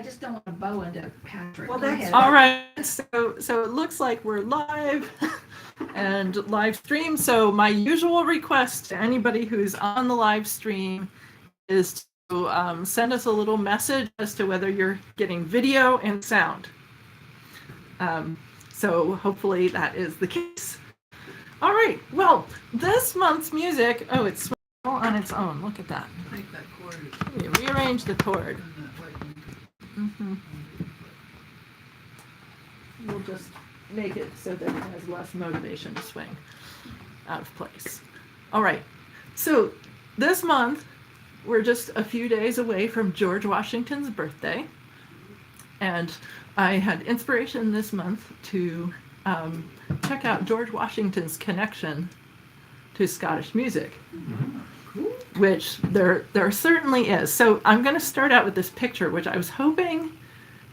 just don't want to bow into Patrick. Well, that's All right, so it looks like we're live and live stream. So my usual request to anybody who's on the live stream is to send us a little message as to whether you're getting video and sound. So hopefully that is the case. All right, well, this month's music, oh, it's all on its own. Look at that. I think that cord is Let me rearrange the cord. in that way. We'll just make it so that it has less motivation to swing out of place. All right, so this month, we're just a few days away from George Washington's birthday. And I had inspiration this month to check out George Washington's connection to Scottish music, which there certainly is. So I'm going to start out with this picture, which I was hoping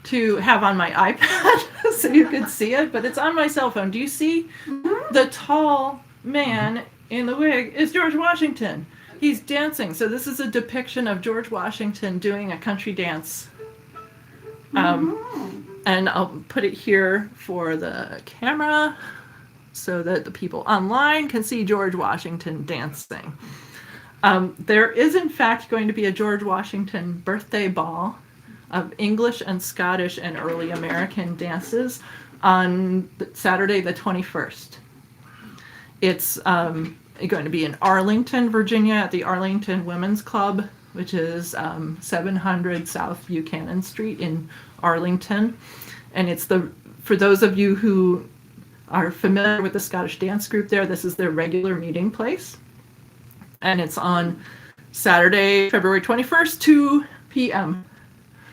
to have on my iPad so you could see it, but it's on my cell phone. Do you see the tall man in the wig is George Washington? He's dancing. So this is a depiction of George Washington doing a country dance. And I'll put it here for the camera so that the people online can see George Washington dancing. There is, in fact, going to be a George Washington birthday ball of English and Scottish and early American dances on Saturday the 21st. It's going to be in Arlington, Virginia at the Arlington Women's Club, which is 700 South Buchanan Street in Arlington. And it's for those of you who are familiar with the Scottish dance group there, this is their regular meeting place. And it's on Saturday, February 21st, 2 p.m.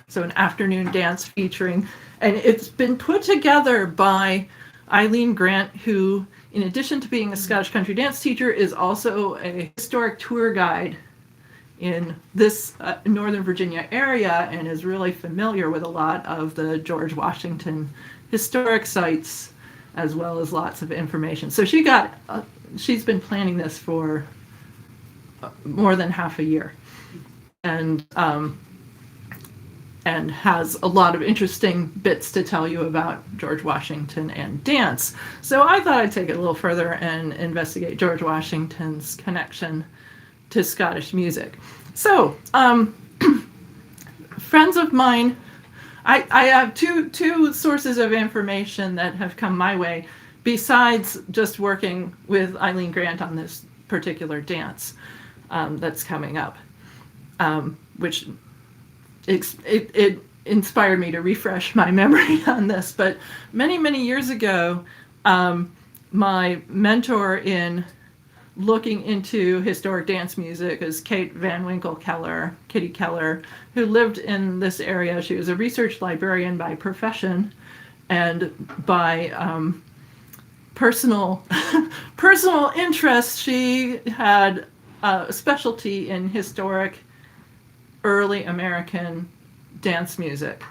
So an afternoon dance featuring, and it's been put together by Eileen Grant, who, in addition to being a Scottish country dance teacher, is also a historic tour guide in this Northern Virginia area and is really familiar with a lot of the George Washington historic sites, as well as lots of information. So she's been planning this for more than half a year, and has a lot of interesting bits to tell you about George Washington and dance. So I thought I'd take it a little further and investigate George Washington's connection to Scottish music. So, friends of mine, I have two sources of information that have come my way, besides just working with Eileen Grant on this particular dance that's coming up, which it inspired me to refresh my memory on this. But many years ago, my mentor in looking into historic dance music is Kate Van Winkle Keller, Kitty Keller, who lived in this area. She was a research librarian by profession, and by personal interest, she had a specialty in historic early American dance music.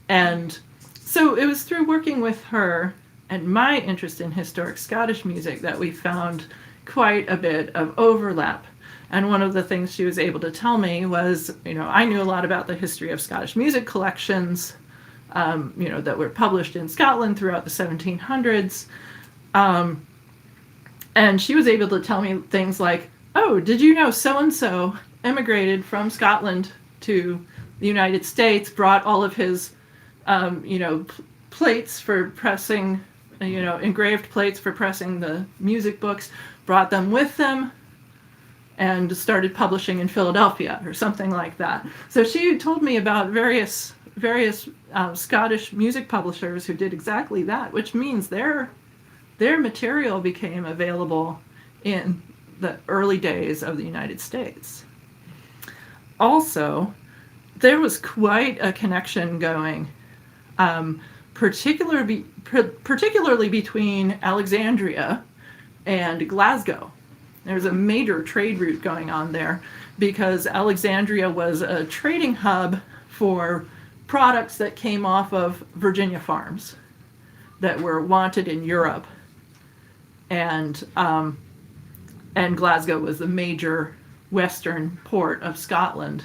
And so it was through working with her and my interest in historic Scottish music that we found quite a bit of overlap. And one of the things she was able to tell me was, I knew a lot about the history of Scottish music collections, that were published in Scotland throughout the 1700s. And she was able to tell me things like, oh, did you know so-and-so emigrated from Scotland to the United States, brought all of his, plates for pressing, engraved plates for pressing the music books, brought them with them, and started publishing in Philadelphia or something like that. So she told me about various Scottish music publishers who did exactly that, which means their material became available in the early days of the United States. Also, there was quite a connection going, particularly between Alexandria and Glasgow. There's a major trade route going on there because Alexandria was a trading hub for products that came off of Virginia farms that were wanted in Europe. And Glasgow was the major western port of Scotland.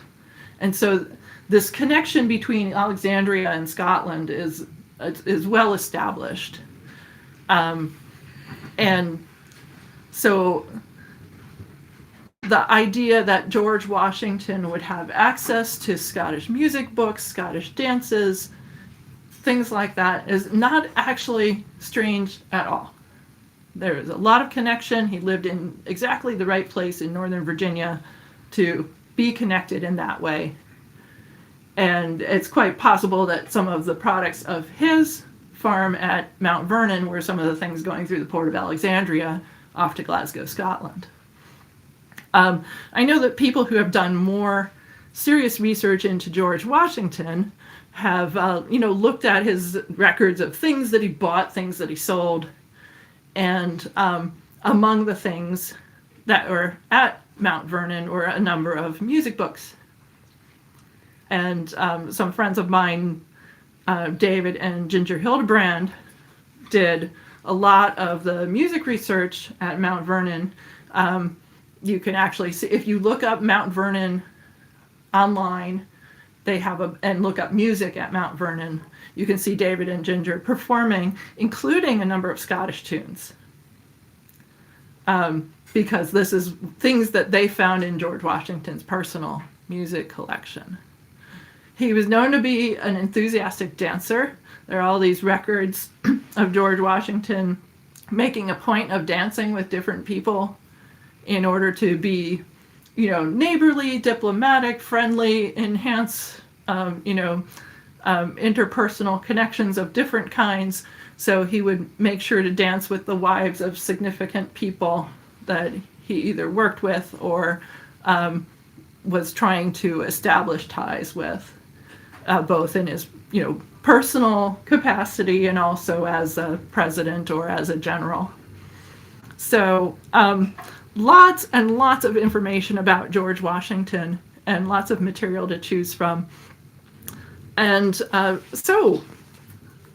And so this connection between Alexandria and Scotland is well established. And so the idea that George Washington would have access to Scottish music books, Scottish dances, things like that is not actually strange at all. There is a lot of connection. He lived in exactly the right place in Northern Virginia to be connected in that way. And it's quite possible that some of the products of his farm at Mount Vernon were some of the things going through the port of Alexandria off to Glasgow, Scotland. I know that people who have done more serious research into George Washington have, looked at his records of things that he bought, things that he sold, and among the things that were at Mount Vernon were a number of music books. And some friends of mine, David and Ginger Hildebrand, did a lot of the music research at Mount Vernon. You can actually see, if you look up Mount Vernon online, they have and look up music at Mount Vernon, you can see David and Ginger performing, including a number of Scottish tunes. Because this is things that they found in George Washington's personal music collection. He was known to be an enthusiastic dancer. There are all these records of George Washington making a point of dancing with different people in order to be, neighborly, diplomatic, friendly, enhance, interpersonal connections of different kinds. So he would make sure to dance with the wives of significant people that he either worked with or was trying to establish ties with, both in his, personal capacity and also as a president or as a general. So lots and lots of information about George Washington and lots of material to choose from. And so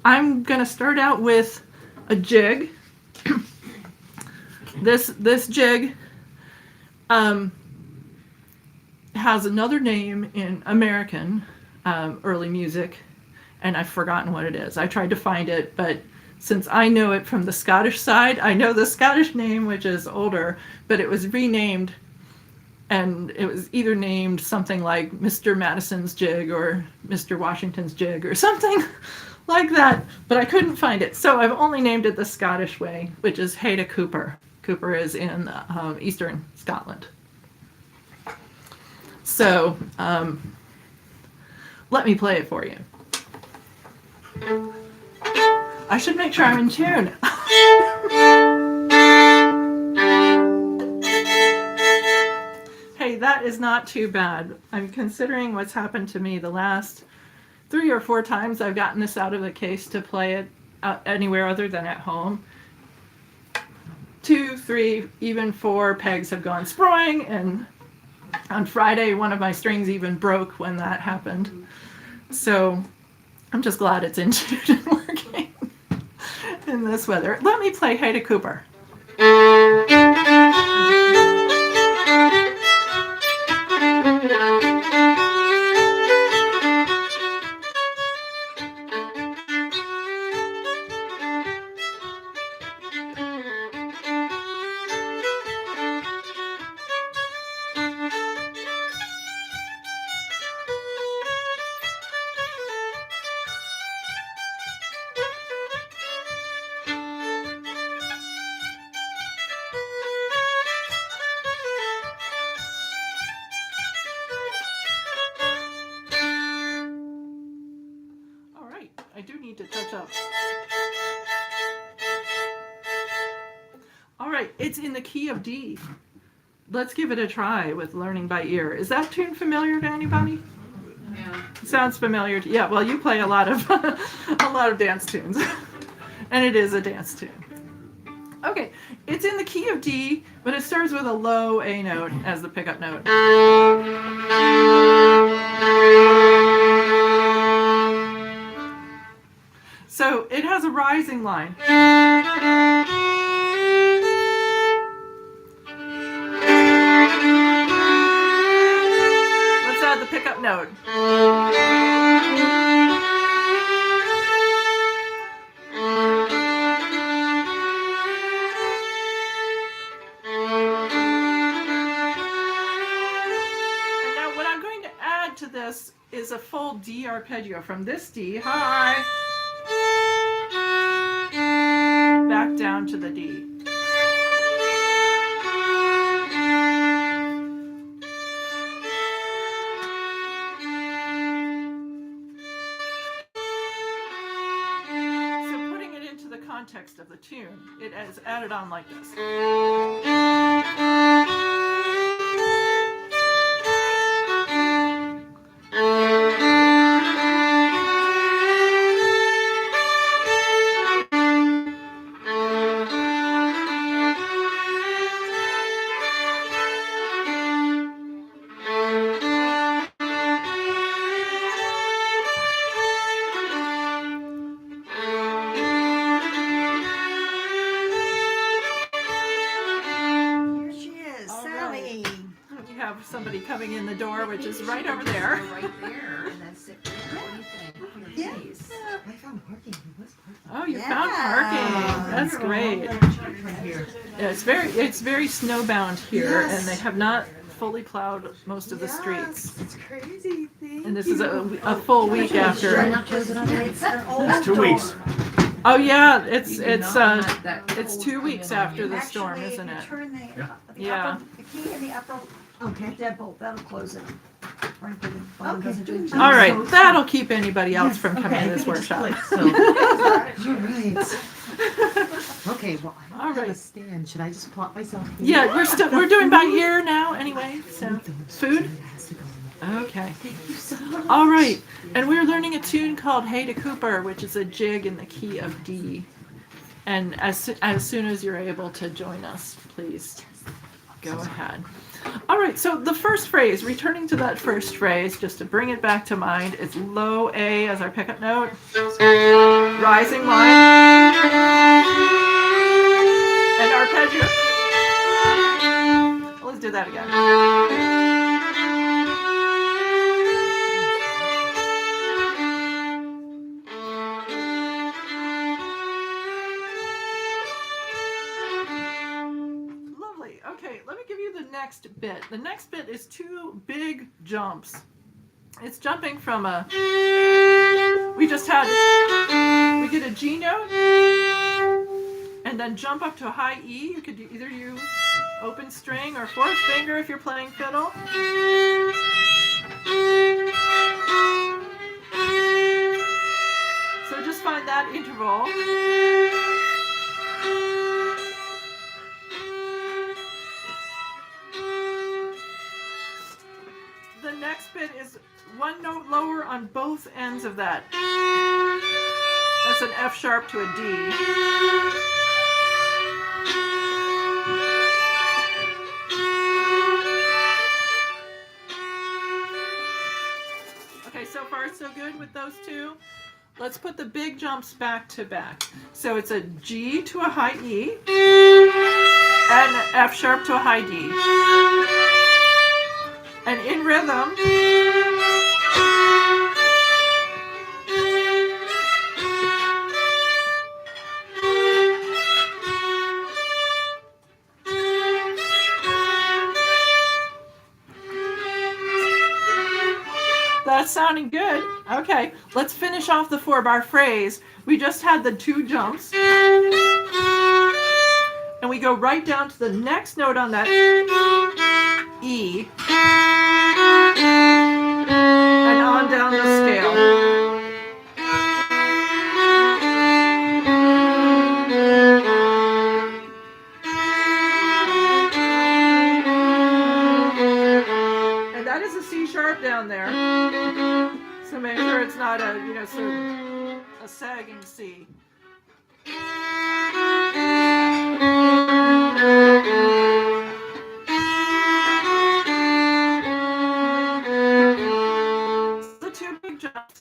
I'm going to start out with a jig. This jig has another name in American early music, and I've forgotten what it is. I tried to find it, but since I know it from the Scottish side, I know the Scottish name, which is older, but it was renamed, and it was either named something like Mr. Madison's Jig or Mr. Washington's Jig or something like that, but I couldn't find it. So I've only named it the Scottish way, which is Haida Cooper. Cooper is in eastern Scotland. So let me play it for you. I should make sure I'm in tune. Hey, that is not too bad. I'm considering what's happened to me the last 3 or 4 times I've gotten this out of the case to play it anywhere other than at home. 2, 3, even 4 pegs have gone sproing, and on Friday one of my strings even broke when that happened. So I'm just glad it's in tune and working in this weather. Let me play Haida Cooper. I do need to touch up. All right, it's in the key of D. Let's give it a try with learning by ear. Is that tune familiar to anybody? Yeah. Sounds familiar to, yeah, well, you play a lot of a lot of dance tunes. And it is a dance tune. Okay, it's in the key of D, but it starts with a low A note as the pickup note. So it has a rising line. Let's add the pickup note. full D arpeggio from this D high back down to the D. Context of the tune, it is added on like this. Somebody coming in the door, which is right over there. Right there, and that's it. What do you think? Yeah. Face. I found parking. It was parking. Oh, you found parking. That's great. Yeah, it's very snowbound here, and they have not fully plowed most of the streets. It's crazy. And this is a full week after. It's 2 weeks. Oh yeah, it's You do not have that 2 cold weeks coming on after you. the storm, isn't it? Turn the Yeah. upper, the key in the upper deadbolt, that'll close it. Okay. All right, that'll keep anybody else from coming to this workshop. All right. Okay, well, I All don't have right. a stand. Should I just plop myself here? Yeah, we're doing by ear now anyway. So food. It has to go. Okay. Thank you so much. All right, and we're learning a tune called "Hey to Cooper," which is a jig in the key of D. And as soon as you're able to join us, please go ahead. All right, so the first phrase, returning to that first phrase, just to bring it back to mind, is low A as our pickup note, rising line, and arpeggio. Let's do that again. Okay, let me give you the next bit. The next bit is 2 big jumps. It's jumping from we get a G note, and then jump up to a high E. You could either do open string or 4th finger if you're playing fiddle. So just find that interval. The next bit is 1 note lower on both ends of that. That's an F sharp to a D. Okay, so far so good with those 2. Let's put the big jumps back to back. So it's a G to a high E and an F sharp to a high D. And in rhythm, that's sounding good. Okay, let's finish off the 4-bar phrase. We just had the 2 jumps. And we go right down to the next note on that E. And on down the scale. And that is a C sharp down there. So make sure it's not a, sort of a sagging C. The 2 big jumps.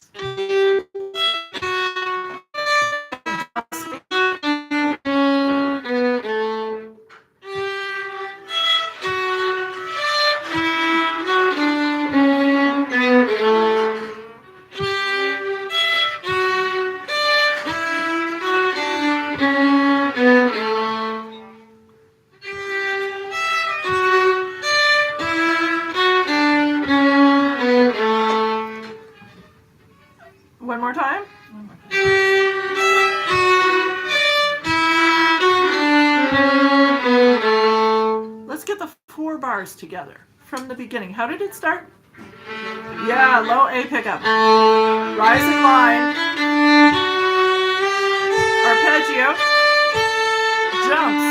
One more time. Let's get the 4 bars together from the beginning. How did it start? Yeah, low A pickup. Rising line. Arpeggio. Jumps.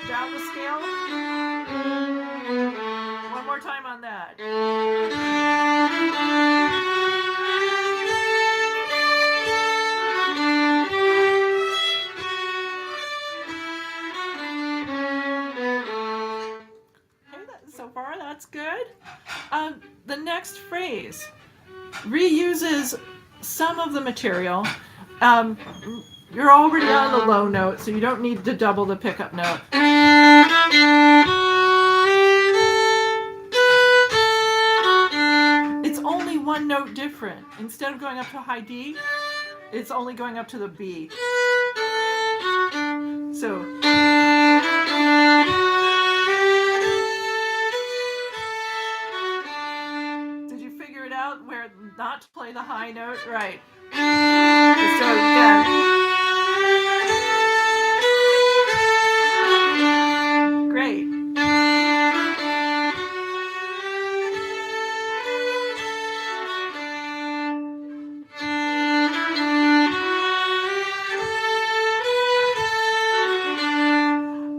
Down the scale. One more time on that. So far, that's good. The next phrase reuses some of the material. You're already on the low note, so you don't need to double the pickup note. It's only one note different. Instead of going up to high D, it's only going up to the B. So. Where not to play the high note, right? So again, great.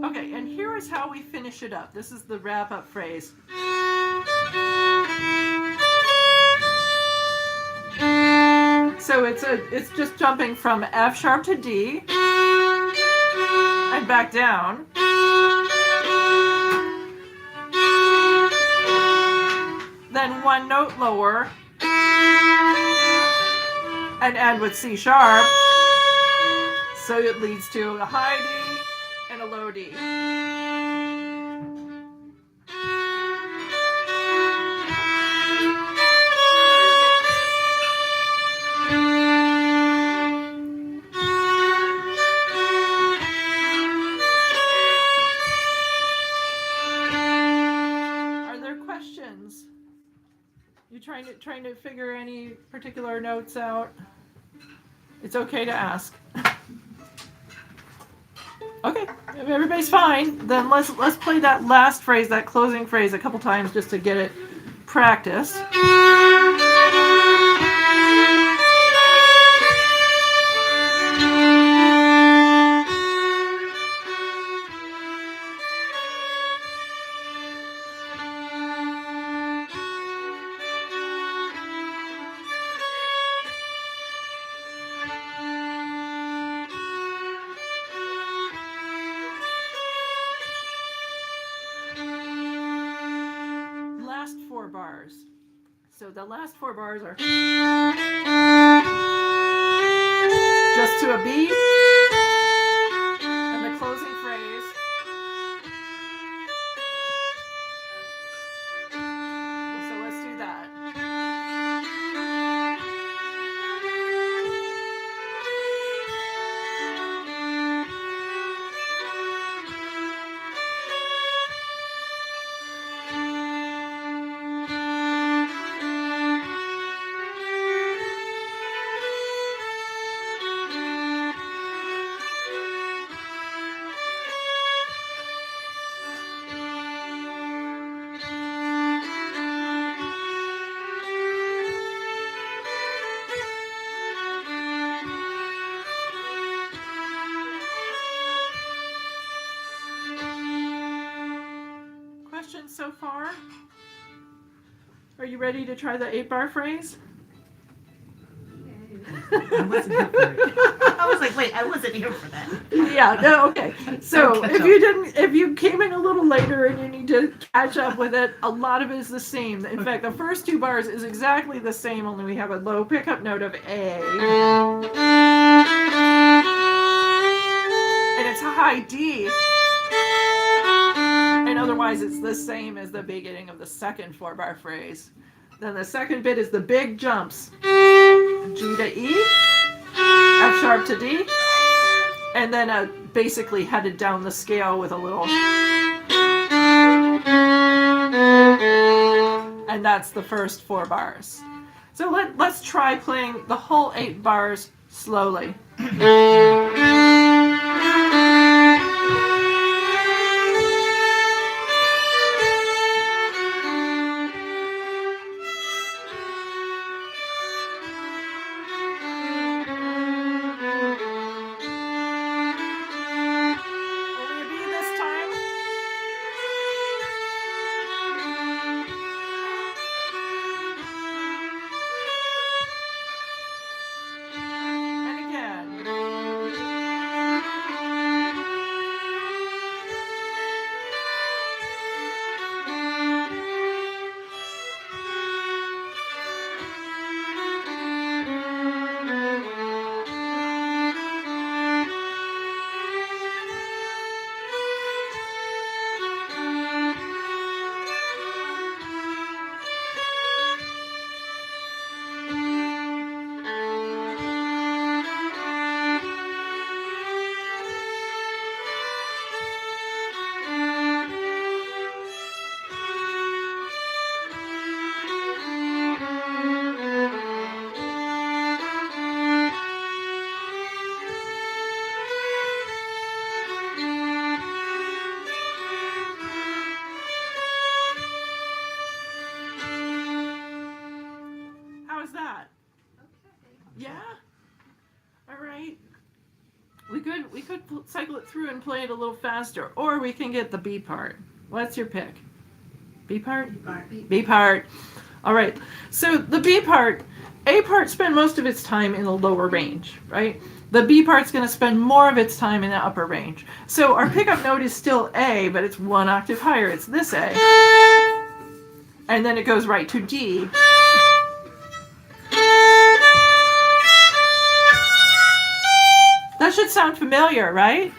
Okay, and here is how we finish it up. This is the wrap-up phrase. So it's just jumping from F sharp to D and back down. Then one note lower and end with C sharp. So it leads to a high D and a low D. You trying to figure any particular notes out? It's okay to ask. Okay, if everybody's fine, then let's play that last phrase, that closing phrase, a couple times just to get it practiced. Bars. So the last 4 bars are just to a B and the closing phrase. So let's do that. So far? Are you ready to try the 8-bar phrase? I wasn't here for it. I was like, wait, I wasn't here for that. Yeah, no, okay. So if you came in a little later and you need to catch up with it, a lot of it is the same. In fact, the first 2 bars is exactly the same, only we have a low pickup note of A. And it's a high D. And otherwise it's the same as the beginning of the second 4-bar phrase. Then the second bit is the big jumps. G to E, F sharp to D, and then basically headed down the scale with a little. And that's the first 4 bars. So let's try playing the whole 8 bars slowly. Only a B this time. And again. How's that? Yeah? All right. We could cycle it through and play it a little faster, or we can get the B part. What's your pick? B part? B part. All right. So the B part, A part spend most of its time in the lower range, right? The B part's going to spend more of its time in the upper range. So our pickup note is still A, but it's 1 octave higher. It's this A. And then it goes right to D. That should sound familiar, right?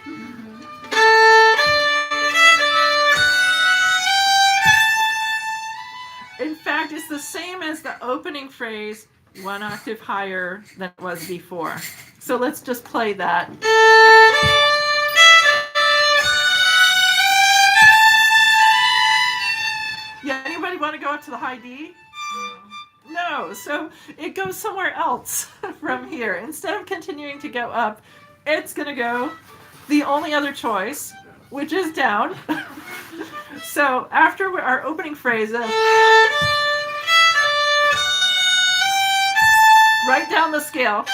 In fact, it's the same as the opening phrase, 1 octave higher than it was before. So let's just play that. Yeah, anybody want to go up to the high D? No, so it goes somewhere else from here. Instead of continuing to go up, it's going to go the only other choice, which is down. So after our opening phrase, right down the scale.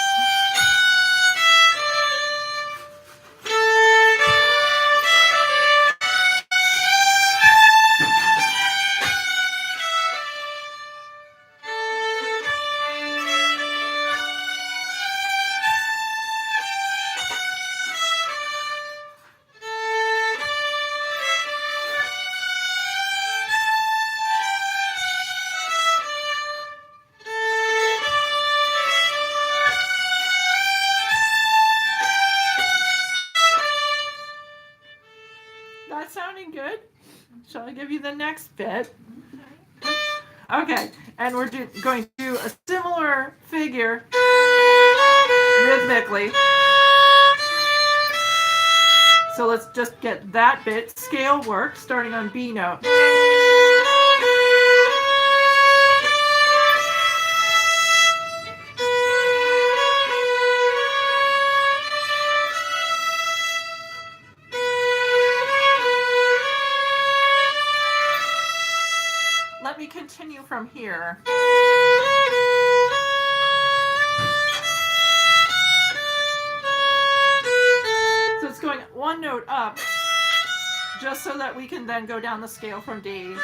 That's sounding good. Shall I give you the next bit? Okay, and we're going to do a similar figure rhythmically. So let's just get that bit, scale work, starting on B note. Let me continue from here. So it's going 1 note up, just so that we can then go down the scale from D. A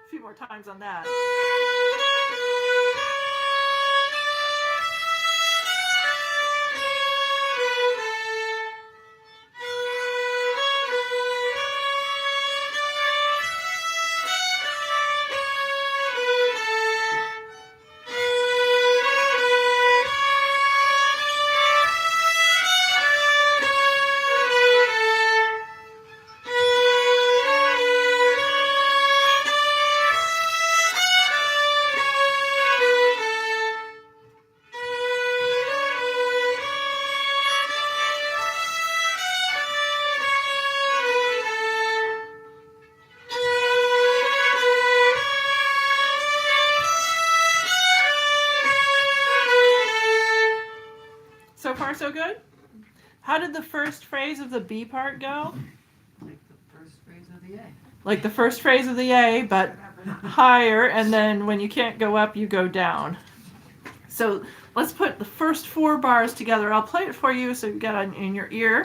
few more times on that. So far, so good? How did the first phrase of the B part go? Like the first phrase of the A. Like the first phrase of the A, but higher, and then when you can't go up, you go down. So let's put the first 4 bars together. I'll play it for you so you get it in your ear.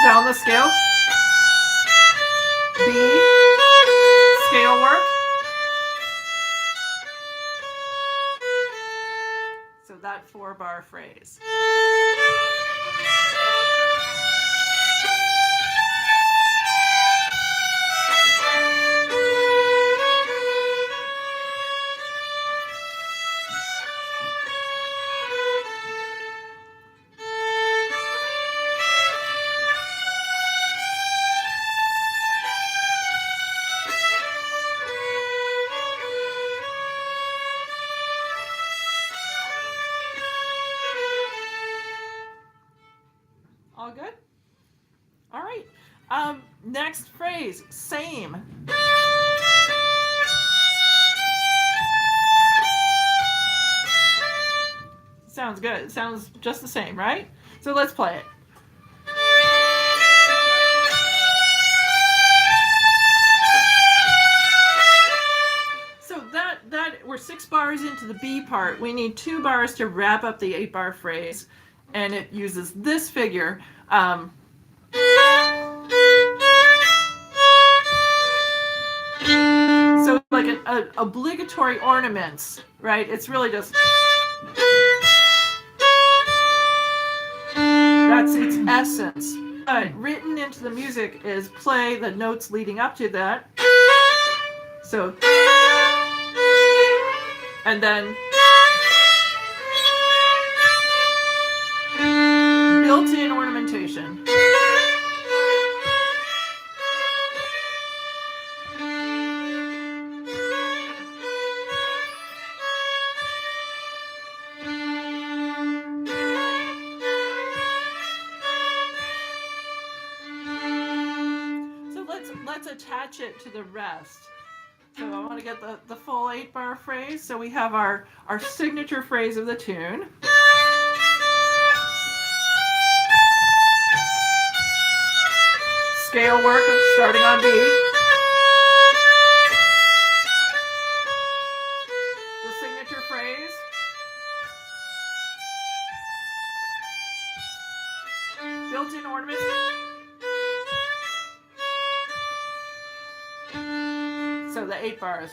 Down the scale. B. Scale work. So that 4-bar phrase. All good? All right. Next phrase, same. Sounds good. It sounds just the same, right? So let's play it. So that we're 6 bars into the B part. We need 2 bars to wrap up the 8-bar phrase, and it uses this figure. So like an obligatory ornaments, right? It's really just that's its essence. But written into the music is play the notes leading up to that. So and then built-in ornamentation. So let's attach it to the rest. So I want to get the full 8-bar phrase. So we have our signature phrase of the tune. Scale work starting on B. The signature phrase. Built-in ornament. So the 8 bars.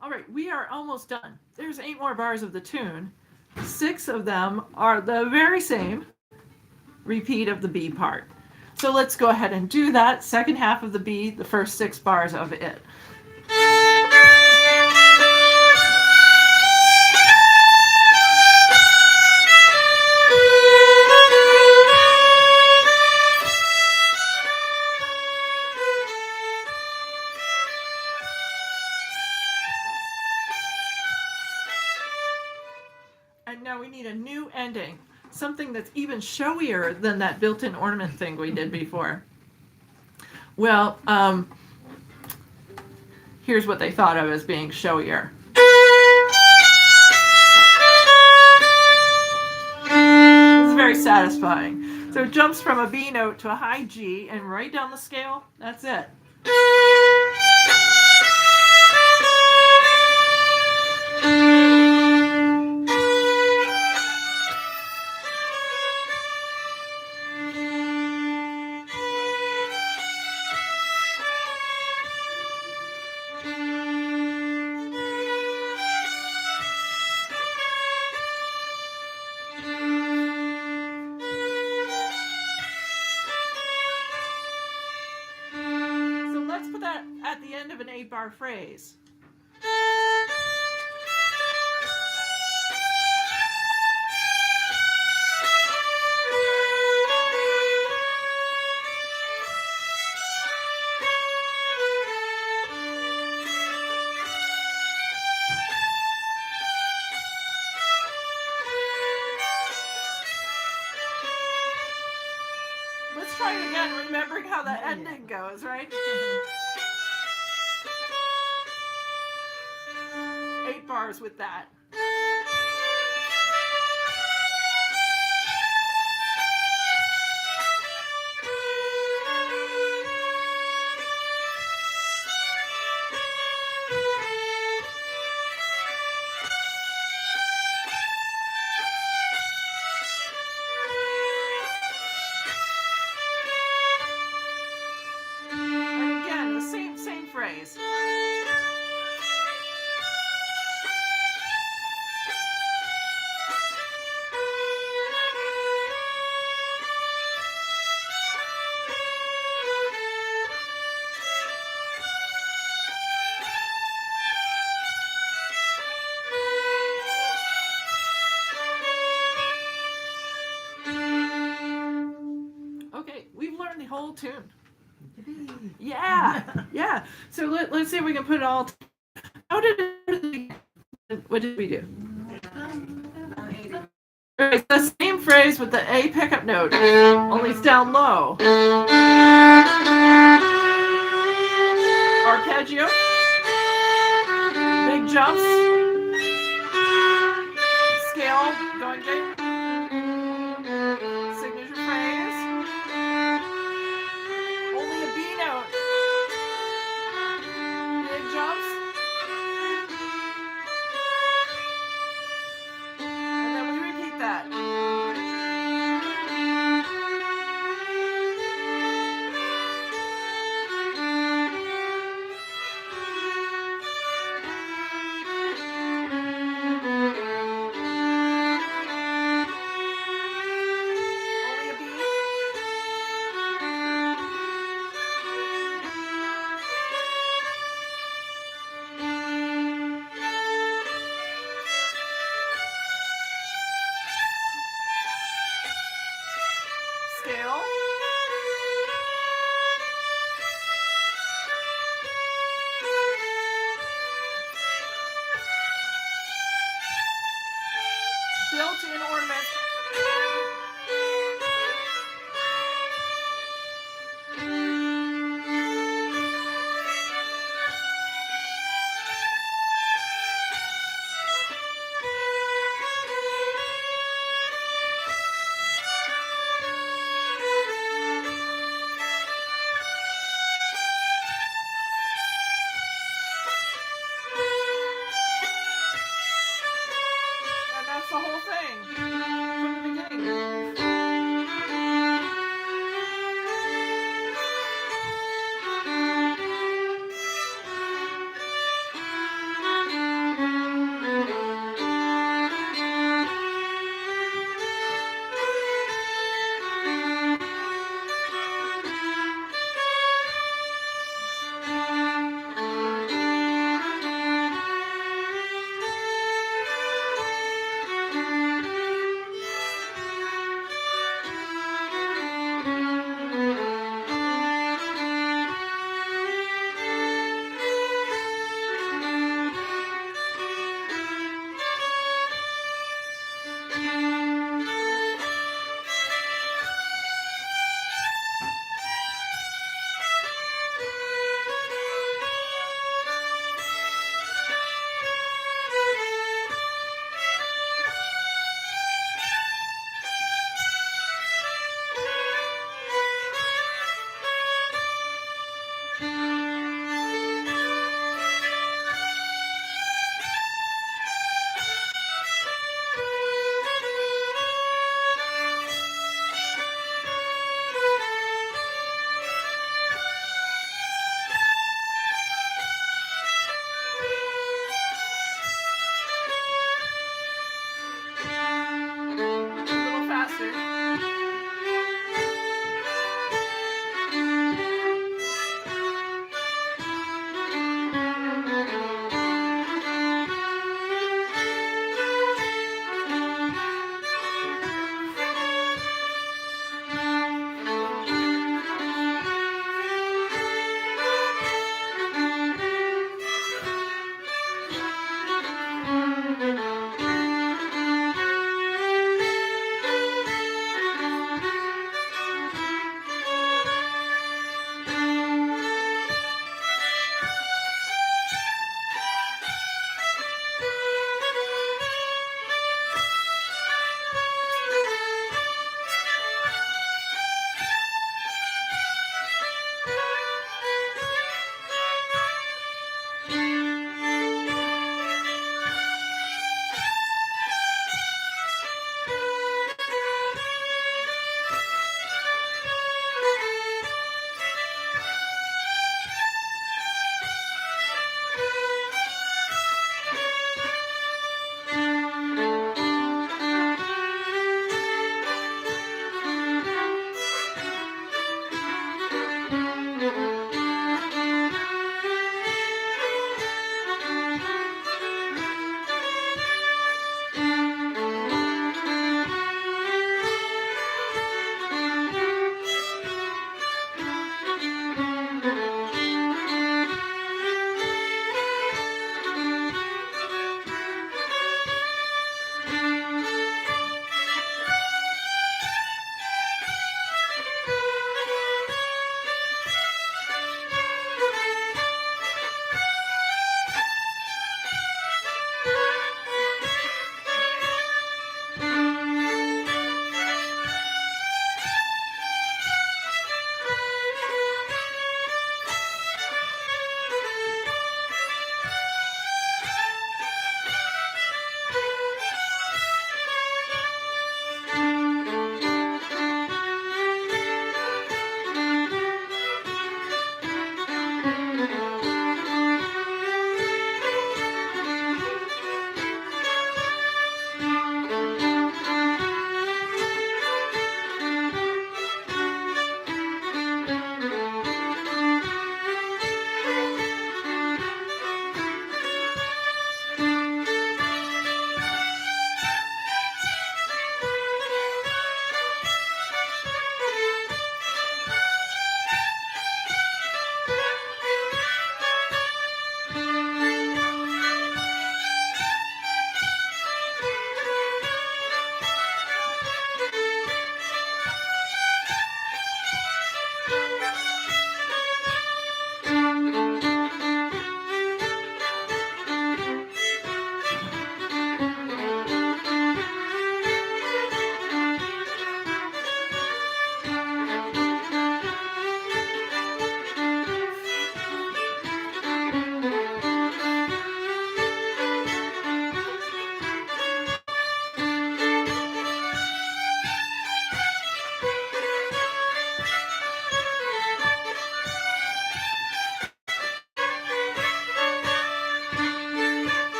All right, we are almost done. There's 8 more bars of the tune. 6 of them are the very same repeat of the B part. So let's go ahead and do that. Second half of the B, the first 6 bars of it. And now we need a new ending, something that's even showier than that built-in ornament thing we did before. Well, here's what they thought of as being showier. satisfying. So it jumps from a B note to a high G and right down the scale. That's it. So let's put that at the end of an 8-bar phrase. Let's try it again, remembering how the ending goes, right? 8 bars with that. And again, the same phrase. Okay, we've learned the whole tune. Yeah, yeah. So let's see if we can put it all. How did it? What did we do? It's the same phrase with the A pickup note, only it's down low. Arpeggio. Big jumps. Scale going big. Signature phrase. Only a B note. Big jumps. And then we repeat that. Only a B. Scale. Built-in ornament. And that's the whole thing from the beginning.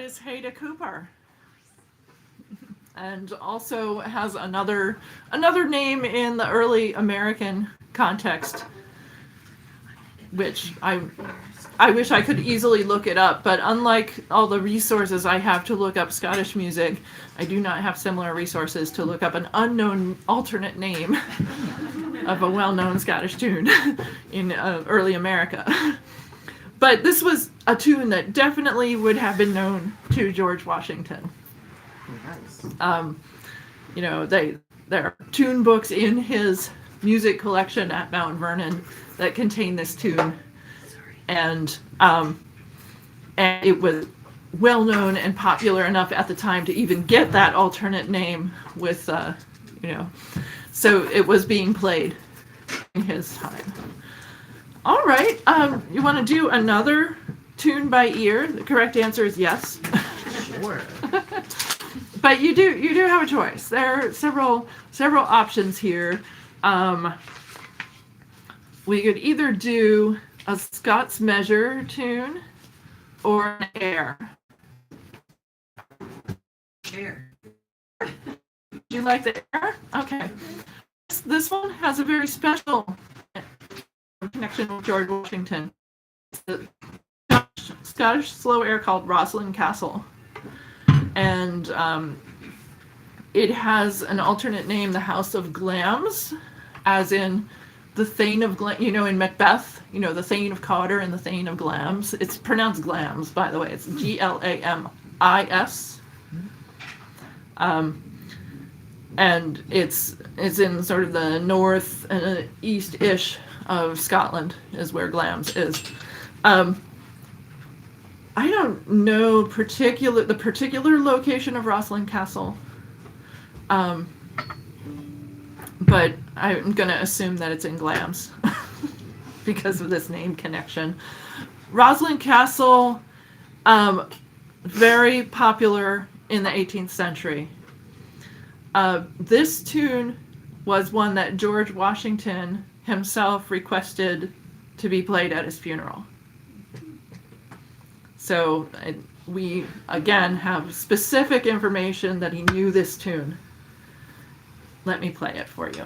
is Haida Cooper. And also has another name in the early American context, which I wish I could easily look it up, but unlike all the resources I have to look up Scottish music, I do not have similar resources to look up an unknown alternate name of a well-known Scottish tune in early America. But this was a tune that definitely would have been known to George Washington. Nice. There are tune books in his music collection at Mount Vernon that contain this tune, and it was well known and popular enough at the time to even get that alternate name with, so it was being played in his time. All right, you want to do another tune by ear? The correct answer is yes. Sure. But you do have a choice. There are several options here. We could either do a Scots measure tune or an air. Air. Do you like the air? Okay. This one has a very special connection with George Washington. It's a Scottish slow air called Roslin Castle. And it has an alternate name, the House of Glamis, as in the Thane of in Macbeth, the Thane of Cawdor and the Thane of Glamis. It's pronounced Glamis, by the way. It's Glamis. And it's in sort of the north and east-ish of Scotland is where Glamis is. I don't know the particular location of Roslin Castle, but I'm going to assume that it's in Glamis because of this name connection. Roslin Castle, very popular in the 18th century. This tune was one that George Washington himself requested to be played at his funeral. So we, again, have specific information that he knew this tune. Let me play it for you.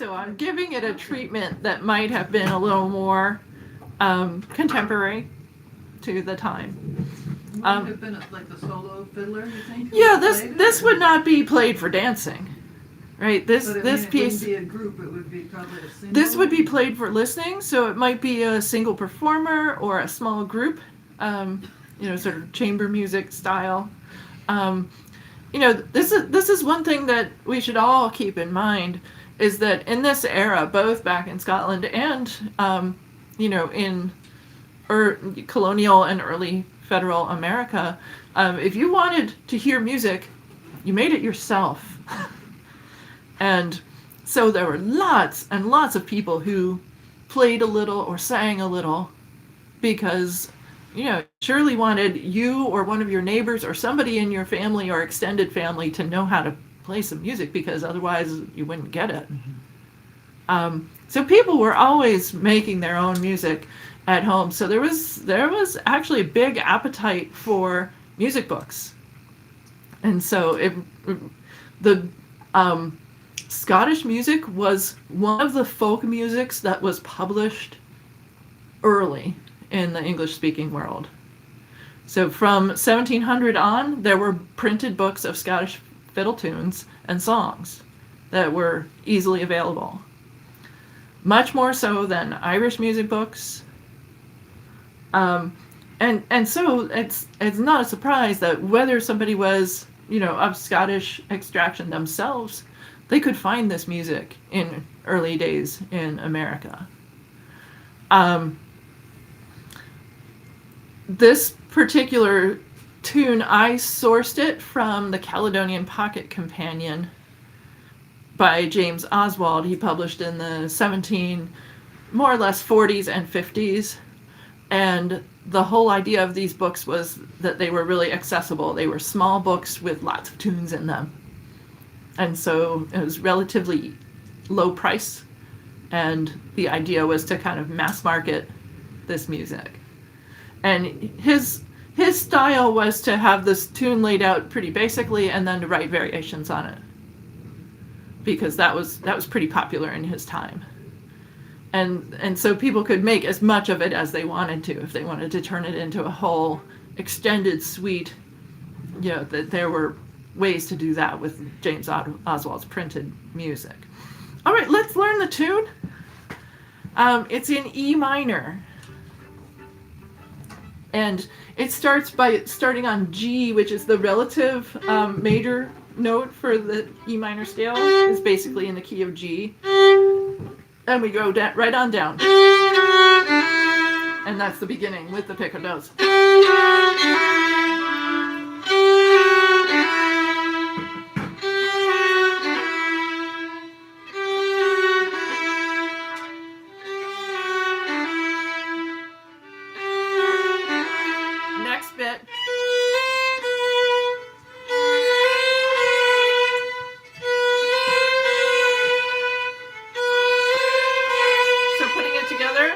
So I'm giving it a treatment that might have been a little more contemporary to the time. Would it have been like the solo fiddler, you think? Yeah, this would not be played for dancing, right? This piece. It wouldn't be a group. It would be probably a single. This would be played for listening, so it might be a single performer or a small group, sort of chamber music style. This is one thing that we should all keep in mind is that in this era, both back in Scotland and in colonial and early federal America, if you wanted to hear music, you made it yourself. And so there were lots and lots of people who played a little or sang a little because, surely wanted you or one of your neighbors or somebody in your family or extended family to know how to play some music, because otherwise you wouldn't get it. So people were always making their own music at home. So there was actually a big appetite for music books. And so the Scottish music was one of the folk musics that was published early in the English-speaking world. So from 1700 on, there were printed books of Scottish fiddle tunes and songs that were easily available. Much more so than Irish music books. And so it's not a surprise that whether somebody was, of Scottish extraction themselves, they could find this music in early days in America. This particular tune, I sourced it from the Caledonian Pocket Companion by James Oswald. He published in the more or less 40s and 50s. And the whole idea of these books was that they were really accessible. They were small books with lots of tunes in them. And so it was relatively low price. And the idea was to kind of mass market this music. And his style was to have this tune laid out pretty basically and then to write variations on it, because that was pretty popular in his time. And so people could make as much of it as they wanted to. If they wanted to turn it into a whole extended suite, that there were ways to do that with James Oswald's printed music. All right, let's learn the tune. It's in E minor. And it starts by starting on G, which is the relative major note for the E minor scale. It's basically in the key of G. And we go right on down. And that's the beginning with the picadillos. Next bit. So putting it together.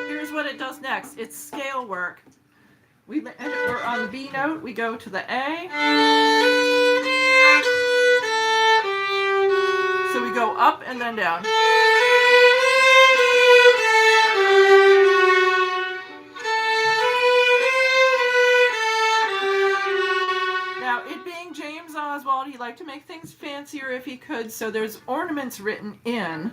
Here's what it does next. It's scale work. We're on the B note, we go to the A. So we go up and then down. Now, it being James Oswald, he liked to make things fancier if he could, so there's ornaments written in.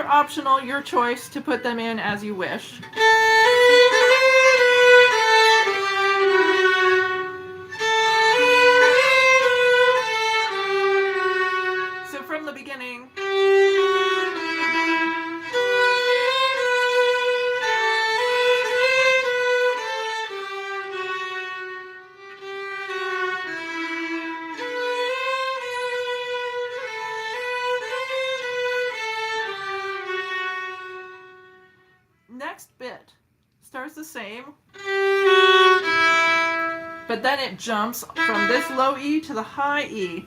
Optional, your choice to put them in as you wish. So from the beginning. Next bit starts the same, but then it jumps from this low E to the high E.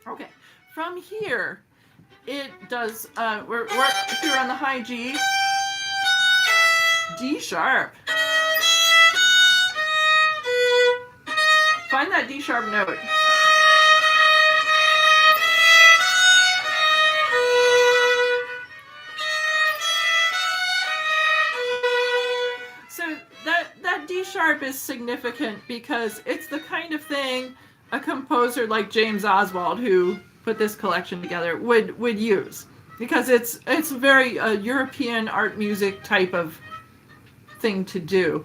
Okay. From here, it does, we're here on the high G, D sharp, Find that D sharp note. So that D sharp is significant because it's the kind of thing a composer like James Oswald, who put this collection together, would use, because it's very European art music type of thing to do.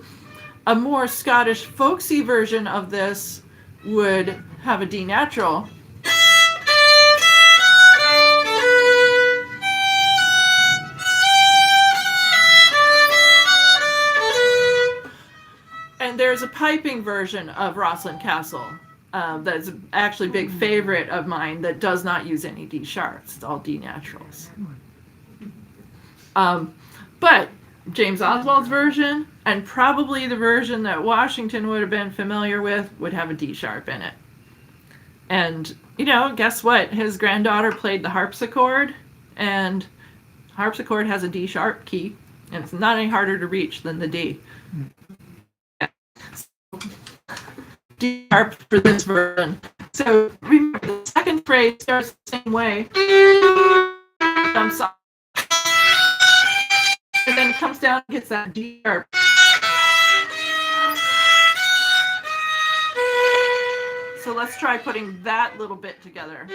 A more Scottish folksy version of this would have a D natural. And there's a piping version of Rosslyn Castle that's actually a big favorite of mine that does not use any D sharps. It's all D naturals. But James Oswald's version, and probably the version that Washington would have been familiar with, would have a D sharp in it. And, guess what? His granddaughter played the harpsichord, and harpsichord has a D sharp key, and it's not any harder to reach than the D. D sharp for this version. So remember, the second phrase starts the same way. I'm sorry. And then it comes down and gets that D sharp. So let's try putting that little bit together.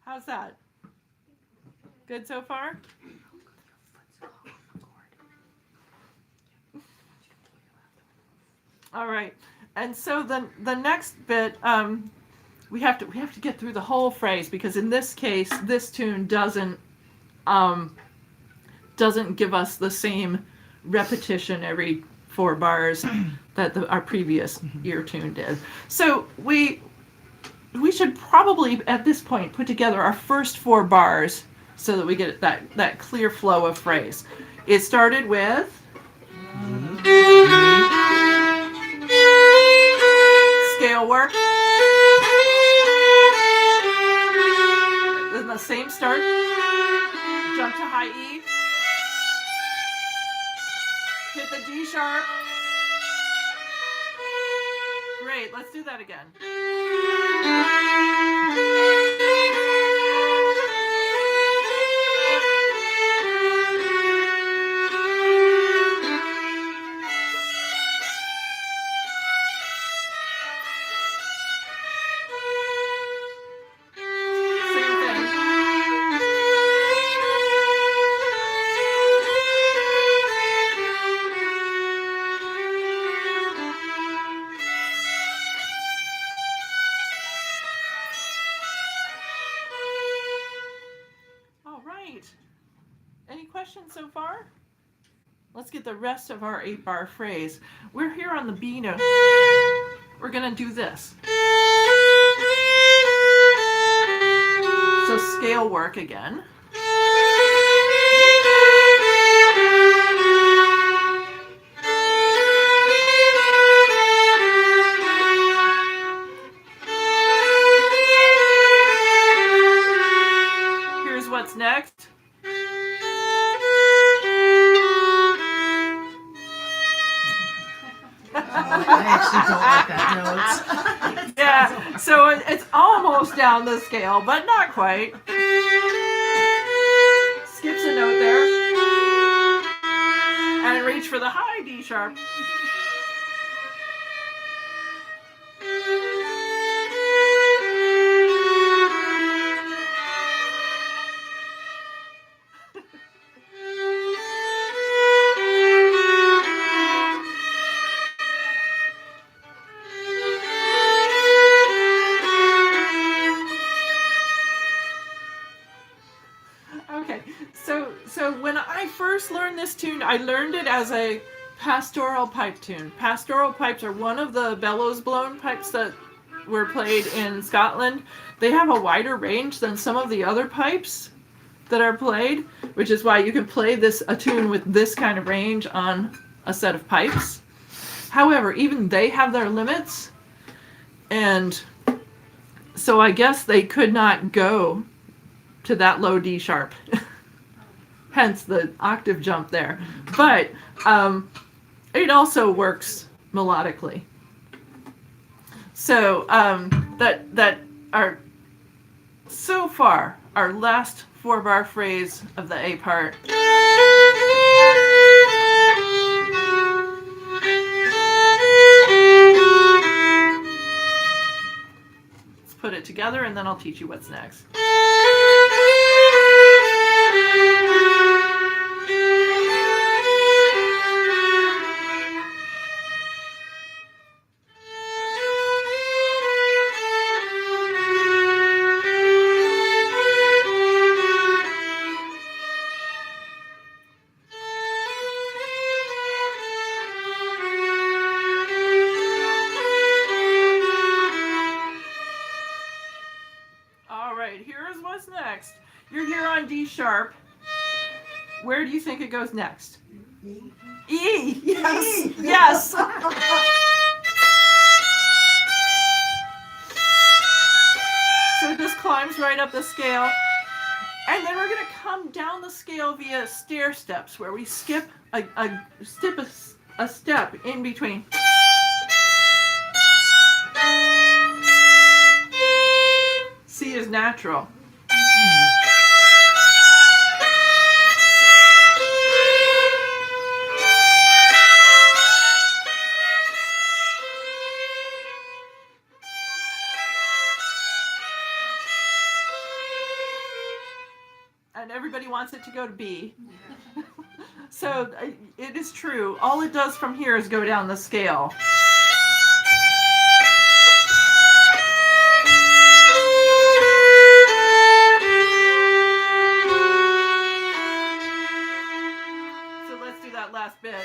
How's that? Good so far? All right. And so the next bit, we have to get through the whole phrase, because in this case, this tune doesn't give us the same repetition every 4 bars that our previous ear tune did. So we should probably at this point put together our first 4 bars so that we get that clear flow of phrase. It started with scale work. Then the same start. Jump to high E. Hit the D sharp. Great, let's do that again. Any questions so far? Let's get the rest of our 8-bar phrase. We're here on the B note. We're going to do this. So scale work again. Here's what's next. I actually don't like that note. Yeah, so it's almost down the scale, but not quite. Skips a note there. And reach for the high D sharp. Okay, so when I first learned this tune, I learned it as a pastoral pipe tune. Pastoral pipes are one of the bellows blown pipes that were played in Scotland. They have a wider range than some of the other pipes that are played, which is why you can play a tune with this kind of range on a set of pipes. However, even they have their limits, and so I guess they could not go to that low D sharp. Hence the octave jump there. But it also works melodically. So that are so far our last 4-bar phrase of the A part. Let's put it together and then I'll teach you what's next. What's next? You're here on D sharp. Where do you think it goes next? E. E. Yes. E. Yes. So it just climbs right up the scale. And then we're going to come down the scale via stair steps, where we skip a step in between. C is natural. And everybody wants it to go to B. So it is true. All it does from here is go down the scale. So let's do that last bit.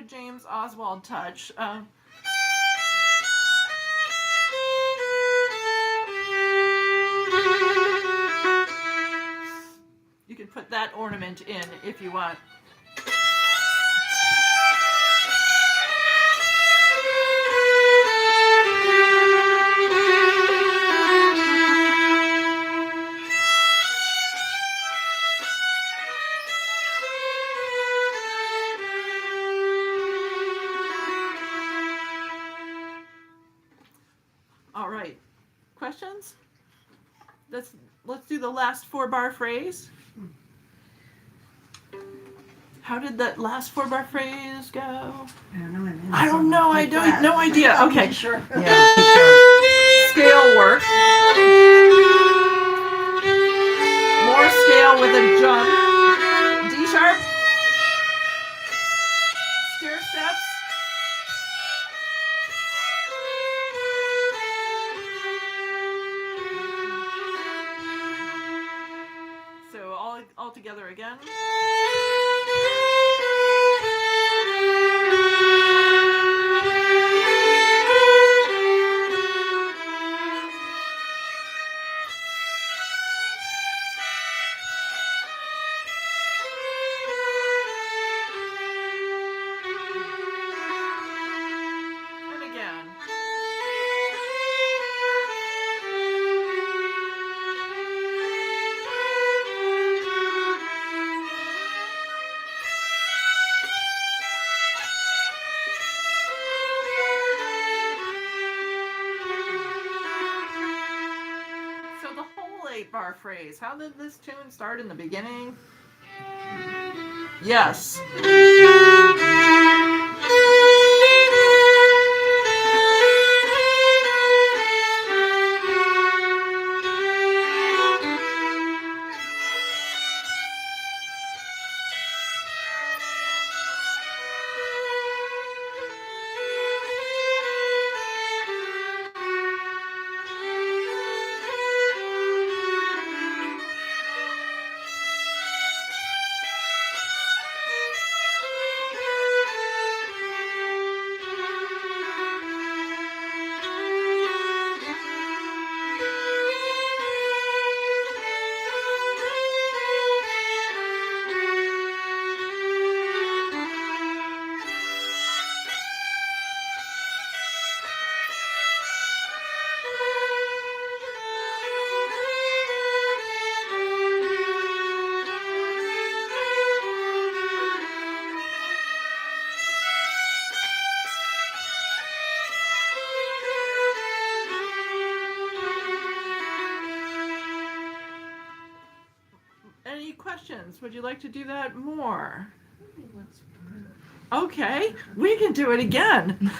James Oswald touch. You can put that ornament in if you want. All right. Questions? Let's do the last 4-bar phrase. How did that last 4-bar phrase go? I don't know. I don't know. I don't. No idea. Okay. Sure. Yeah. Scale work. More scale with a jump. D sharp. Stair steps. So all together again. And again. So the whole 8-bar phrase, how did this tune start in the beginning? Yes. questions? Would you like to do that more? Okay, we can do it again.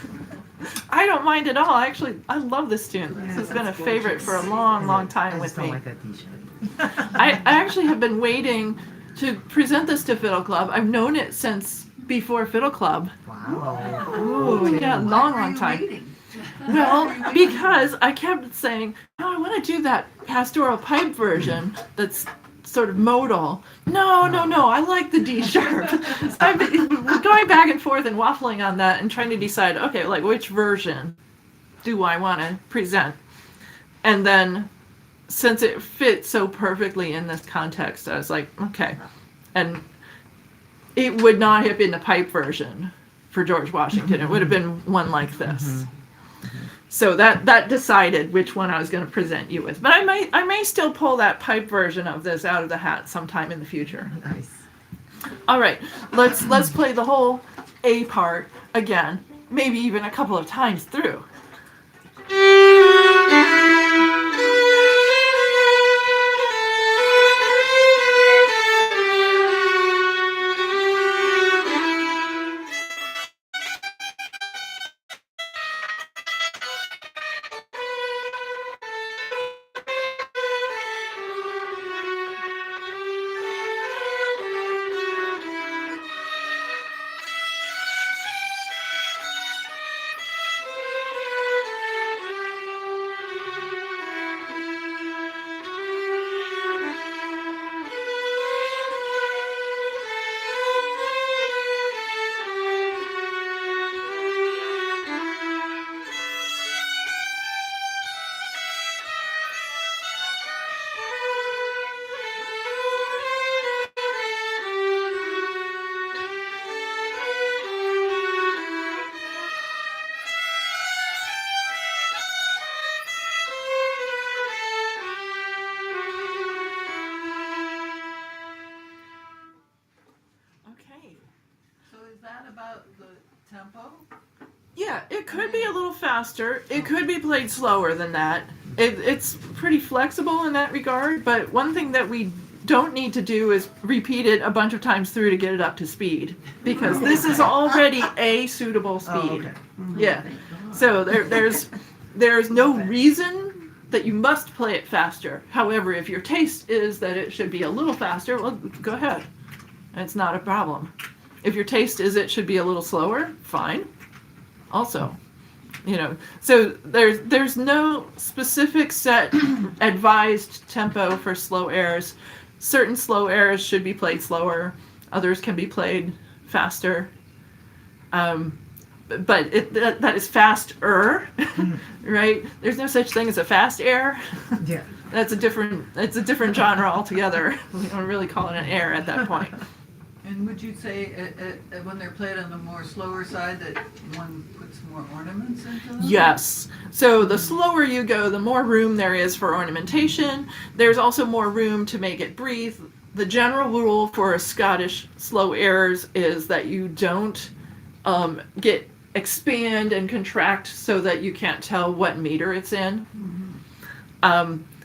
I don't mind at all. Actually, I love this tune. This has been a favorite for a long, long time with me. like that t-shirt. I actually have been waiting to present this to Fiddle Club. I've known it since before Fiddle Club. Wow. Ooh, yeah, long, long time. Well, because I kept saying, oh, I want to do that pastoral pipe version that's sort of modal. No, I like the D sharp. So I've been going back and forth and waffling on that and trying to decide, okay, like which version do I want to present? And then since it fit so perfectly in this context, I was like, okay. And it would not have been the pipe version for George Washington. It would have been one like this. So that decided which one I was going to present you with. But I may still pull that pipe version of this out of the hat sometime in the future. Nice. All right, let's play the whole A part again, maybe even a couple of times through. Okay. So is that about the tempo? Yeah, it could be a little faster. It could be played slower than that. It's pretty flexible in that regard, but one thing that we don't need to do is repeat it a bunch of times through to get it up to speed, because this is already a suitable speed. Oh, okay. Yeah. So there's no reason that you must play it faster. However, if your taste is that it should be a little faster, well, go ahead. It's not a problem. If your taste is it should be a little slower, fine. Also, so there's no specific set advised tempo for slow airs. Certain slow airs should be played slower. Others can be played faster. But that is faster, right? There's no such thing as a fast air. Yeah. It's a different genre altogether. We don't really call it an air at that point. And would you say when they're played on the more slower side that one puts more ornaments into them? Yes. So the slower you go, the more room there is for ornamentation. There's also more room to make it breathe. The general rule for Scottish slow airs is that you don't expand and contract so that you can't tell what meter it's in.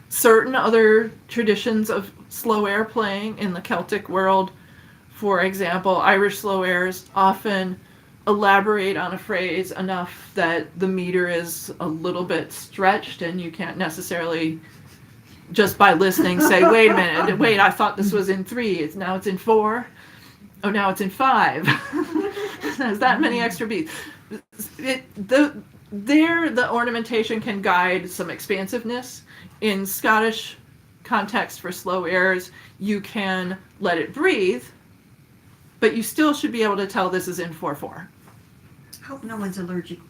Certain other traditions of slow air playing in the Celtic world, for example, Irish slow airs often elaborate on a phrase enough that the meter is a little bit stretched and you can't necessarily just by listening say, wait a minute, wait, I thought this was in 3, now it's in 4, oh, now it's in 5. There's that many extra beats. The ornamentation can guide some expansiveness. In Scottish context for slow airs, you can let it breathe, but you still should be able to tell this is in 4/4. Hope no one's allergic.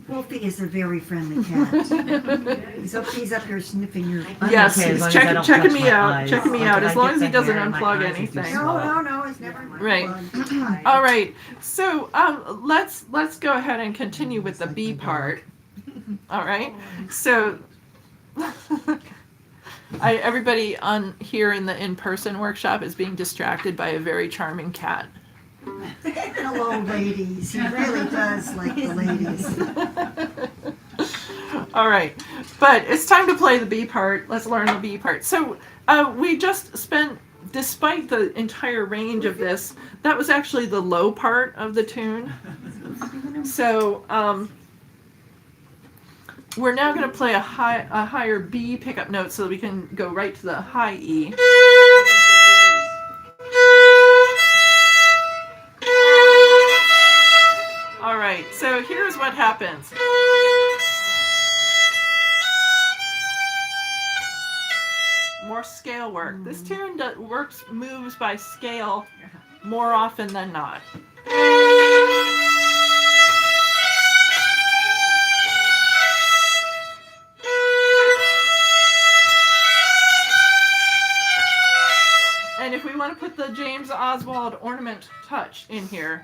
Wolfie is a very friendly cat. He's up here sniffing your. Yes, okay, as he's long as I don't checking touch me my out, eyes. checking me Okay, out, I as long get as he the doesn't hair in my unplug eyes, it's too anything. small. No, it's never. Right. All right. So let's go ahead and continue with the B part. All right. So everybody on here in the in-person workshop is being distracted by a very charming cat. Hello, ladies. He really does like the ladies. All right, but it's time to play the B part. Let's learn the B part. So we just spent despite the entire range of this, that was actually the low part of the tune. So we're now going to play a higher B pickup note so that we can go right to the high E. All right, so here's what happens. More scale work. This tune moves by scale more often than not. And if we want to put the James Oswald ornament touch in here.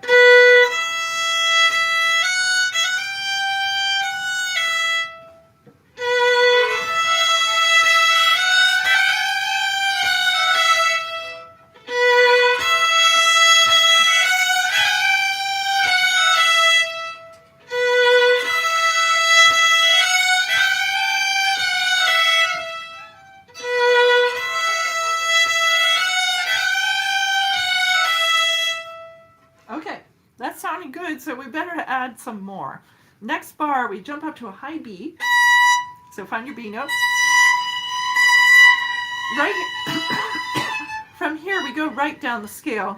Okay, that's sounding good, so we better add some more. Next bar, we jump up to a high B. So find your B note. Right from here, we go right down the scale.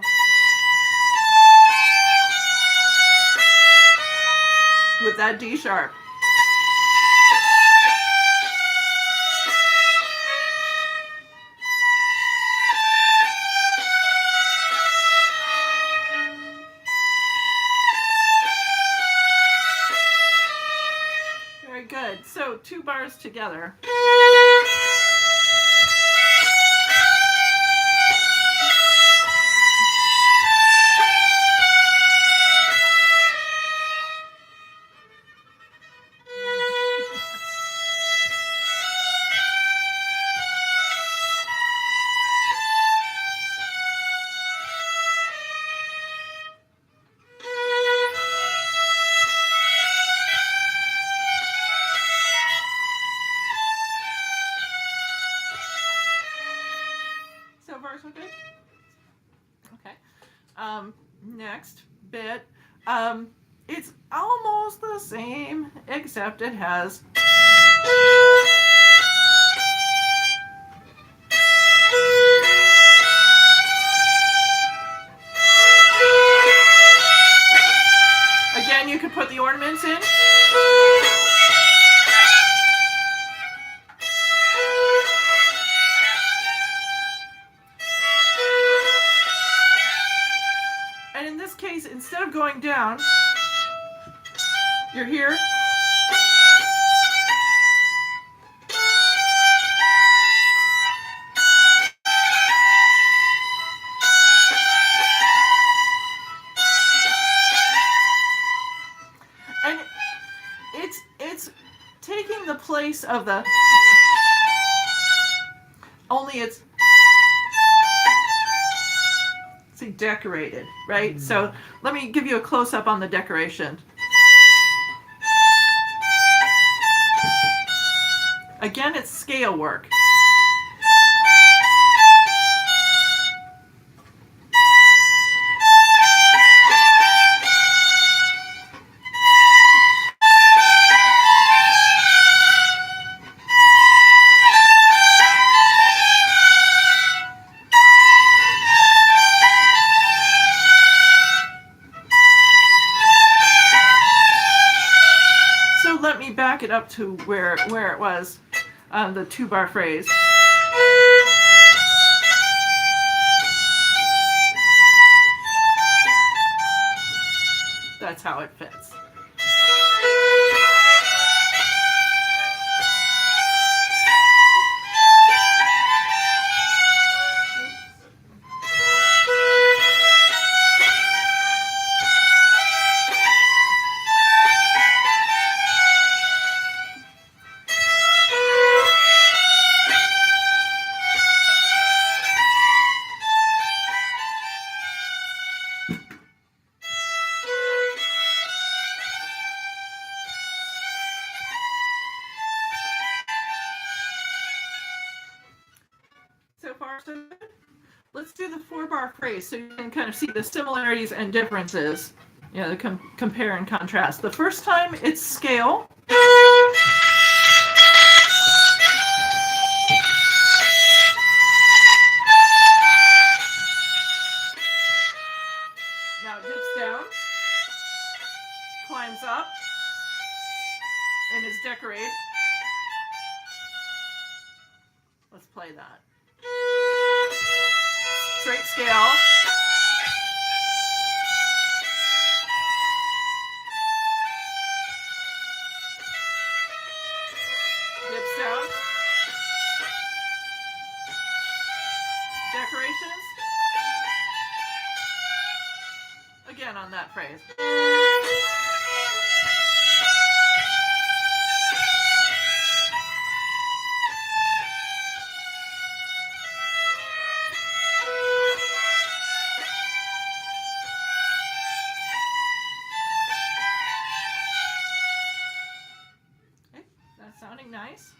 With that D sharp. Very good. So 2 bars together. So far, so good? Okay. Next bit. It's almost the same, except it has again, you could put the ornaments in. And in this case, instead of going down, you're here. And it's taking the place of the, only it's decorated, right? So let me give you a close-up on the decoration. Again, it's scale work. Let me back it up to where it was, the 2-bar phrase. That's how it fits. let's do the 4-bar phrase so you can kind of see the similarities and differences. You know, compare and contrast. The first time it's scale. Now it dips down, climbs up, and is decorated. Let's play that. Straight scale. Dips down. Decorations. Again on that phrase. Okay, that's sounding nice.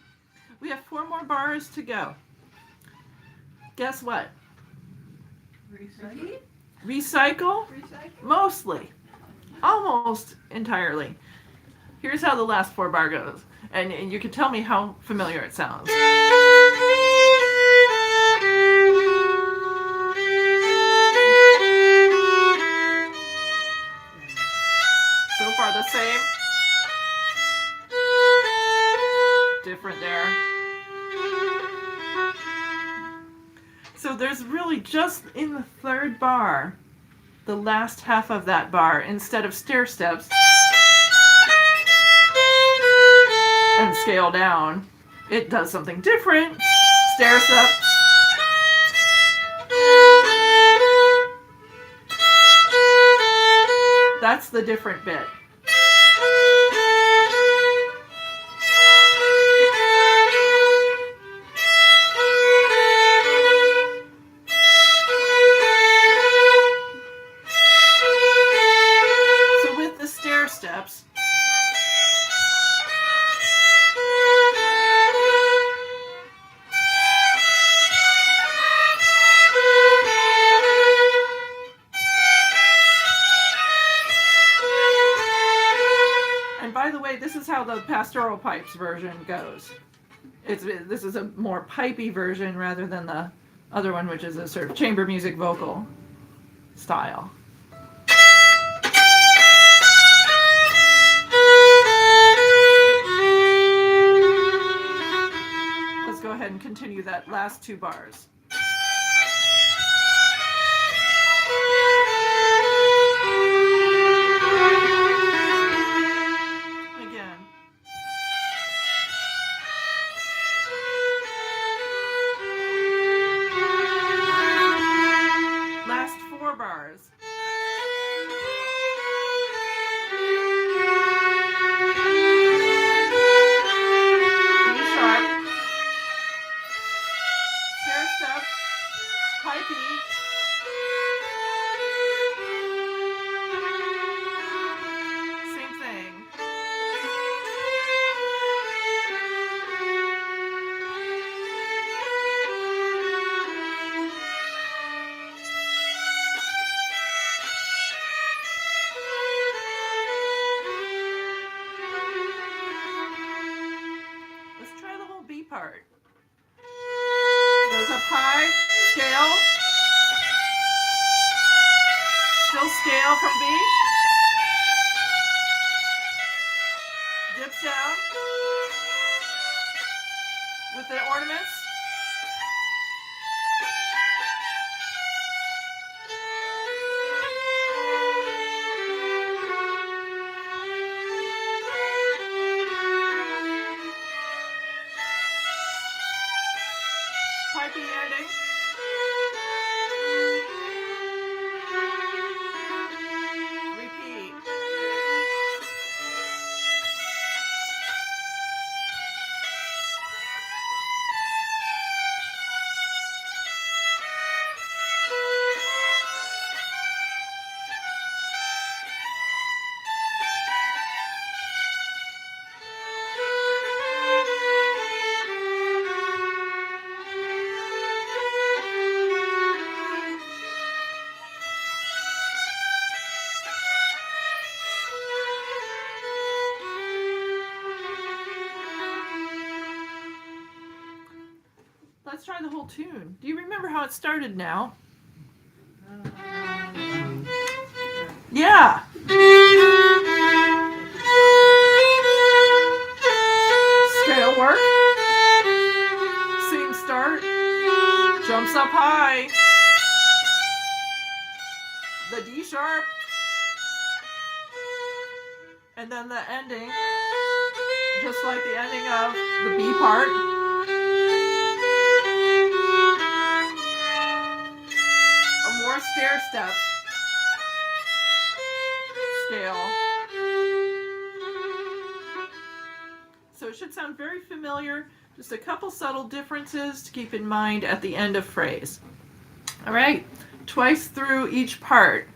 We have 4 more bars to go. Guess what? Recycle? Recycle? Recycle? Mostly. Almost entirely. Here's how the last 4 bar goes. And you can tell me how familiar it sounds. So far the same. Different there. So there's really just in the 3rd bar, the last half of that bar, instead of stair steps and scale down, it does something different. Stair steps. That's the different bit. So with the stair steps, and by the way, this is how the pastoral pipes version goes. This is a more pipey version rather than the other one, which is a sort of chamber music vocal style. Let's go ahead and continue that last 2 bars. Again. Last 4 bars. D sharp. Stair step. Pipey. Same thing. Let's try the whole B part. Goes up high, scale. Still scale from B. Dips down with the ornaments. Pipey ending. Repeat. Let's try the whole tune. Do you remember how it started now? Yeah. Scale work. Same start. Jumps up high. The D sharp. And then the ending. Just like the ending of the B part. Or more stair steps. Scale. So it should sound very familiar. Just a couple subtle differences to keep in mind at the end of phrase. All right, twice through each part.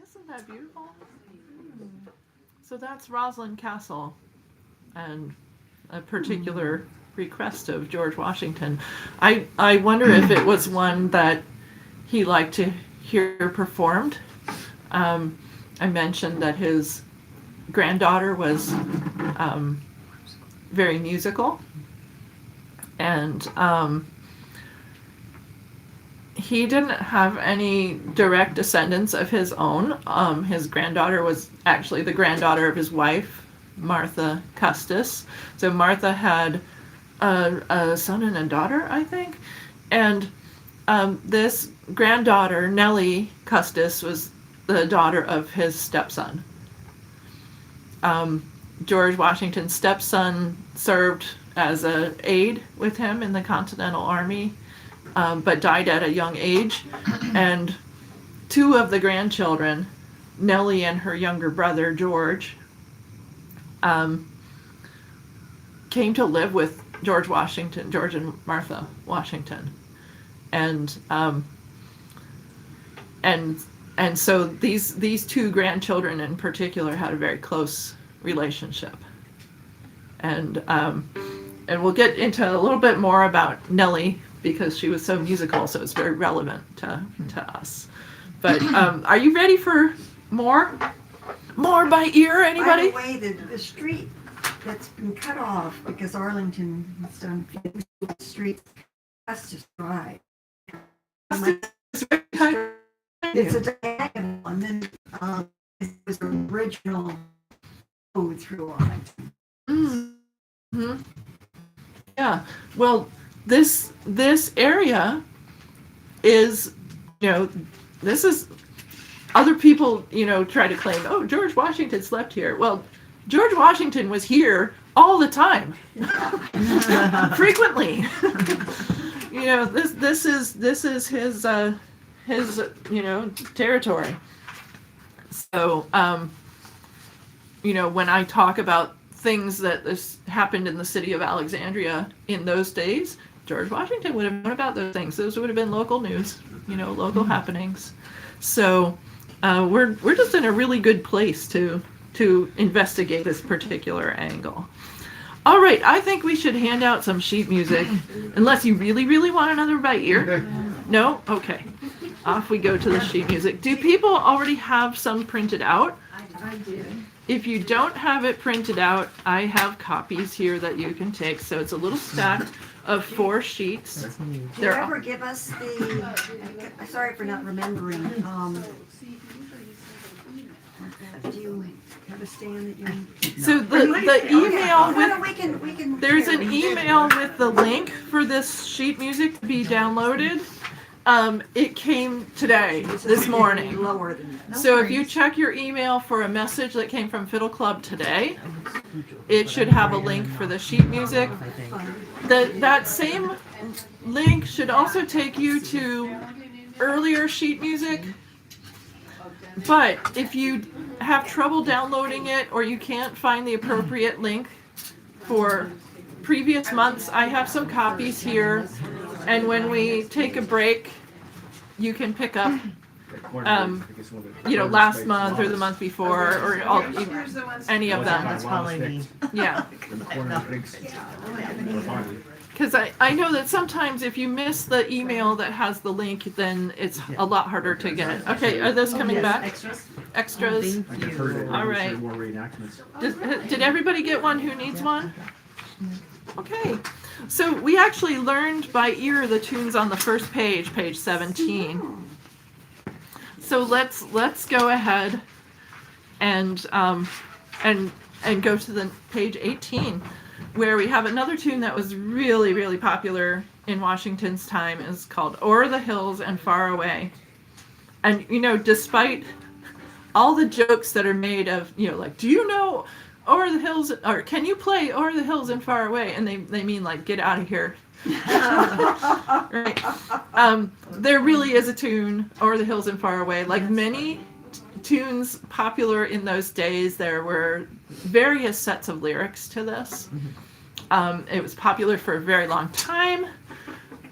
Isn't that beautiful? So that's Rosslyn Castle and a particular request of George Washington. I wonder if it was one that he liked to hear performed. I mentioned that his granddaughter was very musical, and he didn't have any direct descendants of his own. His granddaughter was actually the granddaughter of his wife, Martha Custis. So Martha had a son and a daughter, I think. And this granddaughter, Nellie Custis, was the daughter of his stepson. George Washington's stepson served as an aide with him in the Continental Army, but died at a young age. And two of the grandchildren, Nellie and her younger brother, George, came to live with George and Martha Washington. And so these two grandchildren in particular had a very close relationship. And we'll get into a little bit more about Nellie because she was so musical, so it's very relevant to us. But are you ready for more? More by ear, anybody? By the way, the street that's been cut off because Arlington has done the street has to drive. It's a diagonal, and then it was the original road through Arlington. Mm-hmm. Yeah. Well, this area is, this is other people, try to claim, oh, George Washington slept here. Well, George Washington was here all the time, frequently. This is his territory. So, when I talk about things that this happened in the city of Alexandria in those days, George Washington would have known about those things. Those would have been local news, local happenings. So we're just in a really good place to investigate this particular angle. All right, I think we should hand out some sheet music, unless you really, really want another by ear. No? Okay. Off we go to the sheet music. Do people already have some printed out? I did. If you don't have it printed out, I have copies here that you can take. So it's a little stack of 4 sheets. Did you ever give us the, sorry for not remembering, do you have a stand that you? So the email Well, with, we can. there's an email with the link for this sheet music to be downloaded. It came today, this morning. Lower than that. So if you check your email for a message that came from Fiddle Club today, it should have a link for the sheet music. That same link should also take you to earlier sheet music. But if you have trouble downloading it or you can't find the appropriate link for previous months, I have some copies here. And when we take a break, you can pick up, last month or the month before or any of them. That's probably me. Yeah. Because I know that sometimes if you miss the email that has the link, then it's a lot harder to get. Okay, are those coming back? Extras? Extras? Thank you. All right. More reenactments. Did everybody get one who needs one? Okay. So we actually learned by ear the tunes on the first page, page 17. So let's go ahead and go to the page 18, where we have another tune that was really, really popular in Washington's time. Is called "O'er the Hills and Far Away." And despite all the jokes that are made of, like, do you know "O'er the Hills," or can you play "O'er the Hills and Far Away"? And they mean like, get out of here. Right. There really is a tune, "O'er the Hills and Far Away." Like many tunes popular in those days, there were various sets of lyrics to this. It was popular for a very long time.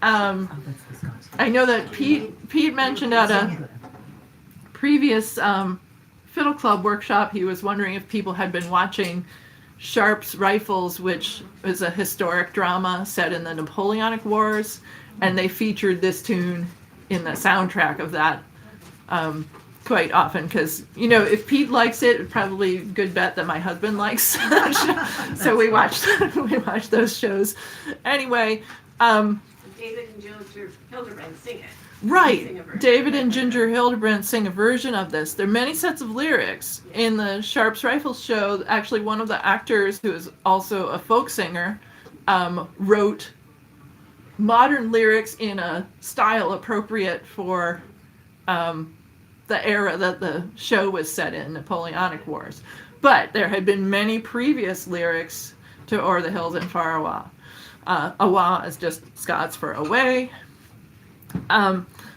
I know that Pete mentioned at a previous Fiddle Club workshop, he was wondering if people had been watching Sharp's Rifles, which is a historic drama set in the Napoleonic Wars, and they featured this tune in the soundtrack of that quite often, because if Pete likes it, it's probably a good bet that my husband likes. So we watched those shows. Anyway, David and Ginger Hildebrand sing it. right, David and Ginger Hildebrand sing a version of this. There are many sets of lyrics in the Sharp's Rifles show. Actually, one of the actors, who is also a folk singer, wrote modern lyrics in a style appropriate for the era that the show was set in, Napoleonic Wars. But there had been many previous lyrics to "O'er the Hills and Far Away." Awa is just Scots for away.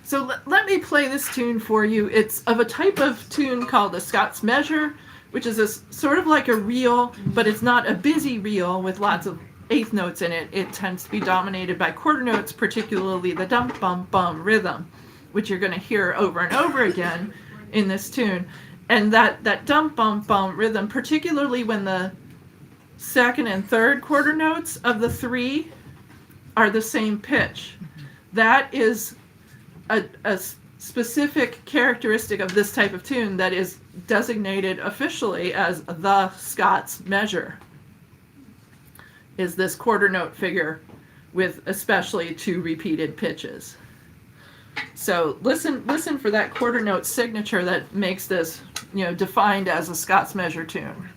So let me play this tune for you. It's of a type of tune called the Scots measure, which is sort of like a reel, but it's not a busy reel with lots of eighth notes in it. It tends to be dominated by quarter notes, particularly the dump bum bum rhythm, which you're going to hear over and over again in this tune. And that dump bum bum rhythm, particularly when the second and third quarter notes of the 3 are the same pitch, that is a specific characteristic of this type of tune that is designated officially as the Scots measure, is this quarter note figure with especially 2 repeated pitches. So listen for that quarter note signature that makes this, defined as a Scots measure tune.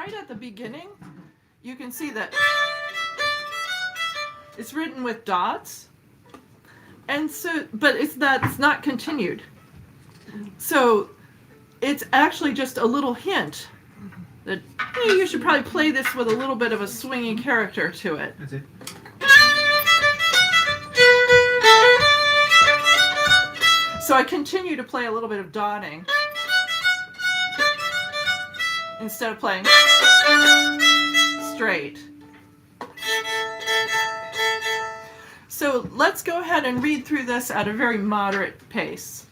right at the beginning, you can see that it's written with dots. And so, but it's not continued. So it's actually just a little hint that hey, you should probably play this with a little bit of a swinging character to it. That's it. So I continue to play a little bit of dotting instead of playing straight. So let's go ahead and read through this at a very moderate pace.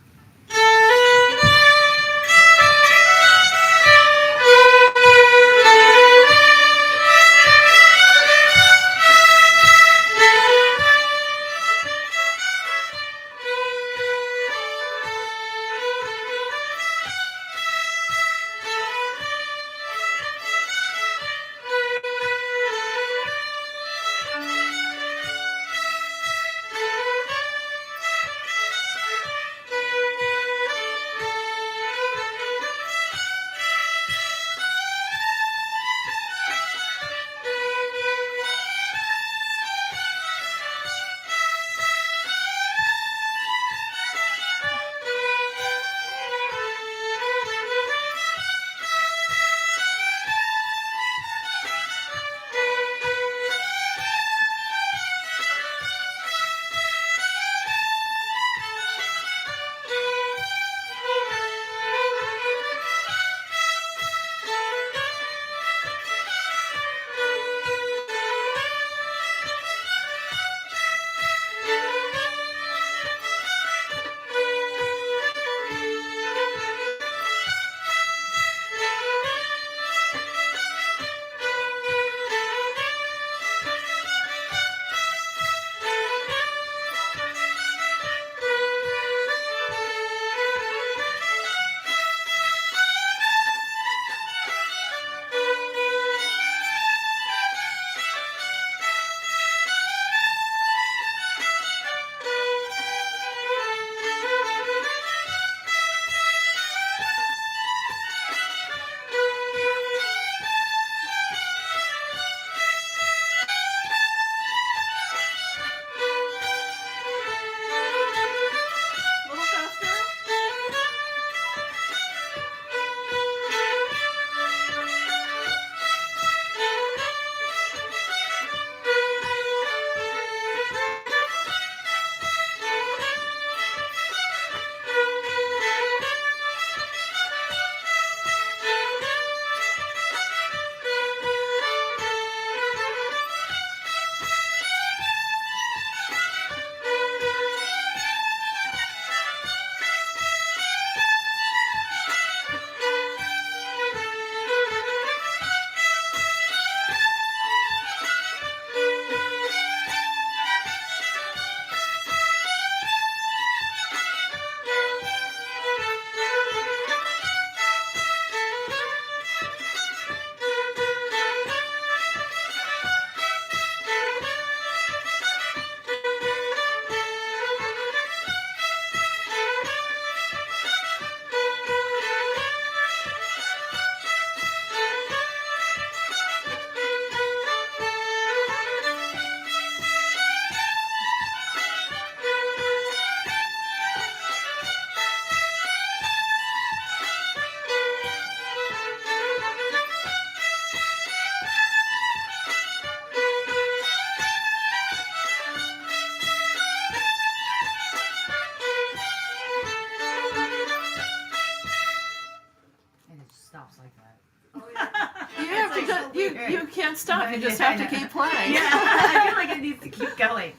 You can't stop. You just have to keep playing. Yeah, I feel like it needs to keep going.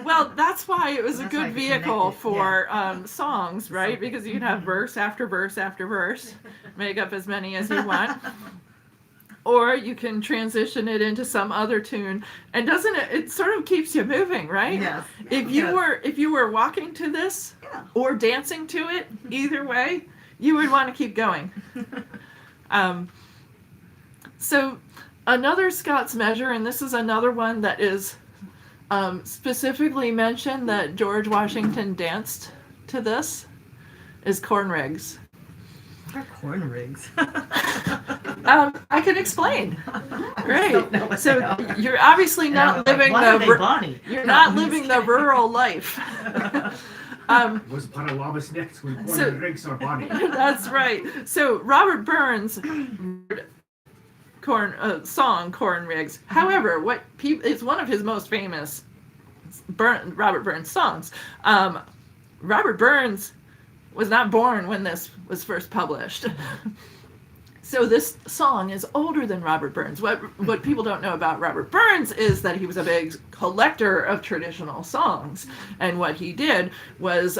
Well, that's why it was a That's why good it's vehicle connected, for songs, right? Because you can have verse after verse after verse, make up as many as you want. Or you can transition it into some other tune, and doesn't it? It sort of keeps you moving, right? Yes. If you were walking to this Yeah. or dancing to it, either way, you would want to keep going. So another Scots measure, and this is another one that is specifically mentioned that George Washington danced to this, is corn rigs. What are corn rigs? I can explain. I don't know Right. what So they are. you're obviously And I not was like, living why are the they Bonnie? you're No, not I'm living just the kidding. rural life. Was part of Lava's next when So- corn drinks are Bonnie. That's right. So Robert Burns song Corn Rigs. However, what is one of his most famous Robert Burns songs. Robert Burns was not born when this was first published. So this song is older than Robert Burns. What people don't know about Robert Burns is that he was a big collector of traditional songs. And what he did was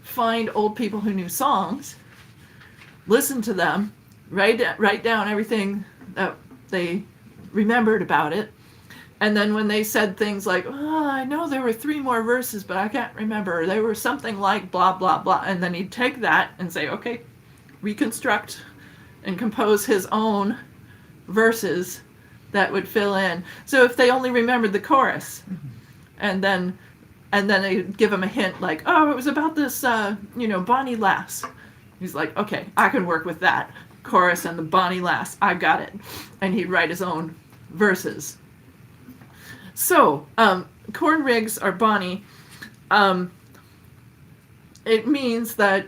find old people who knew songs, listen to them, write down everything that they remembered about it. And then when they said things like, oh, I know there were 3 more verses, but I can't remember. They were something like blah, blah, blah. And then he'd take that and say, okay, reconstruct and compose his own verses that would fill in. So if they only remembered the chorus, and then they'd give him a hint like, oh, it was about this, Bonnie Lass. He's like, okay, I can work with that chorus and the Bonnie Lass. I got it. And he'd write his own verses. So, corn rigs are Bonnie. It means that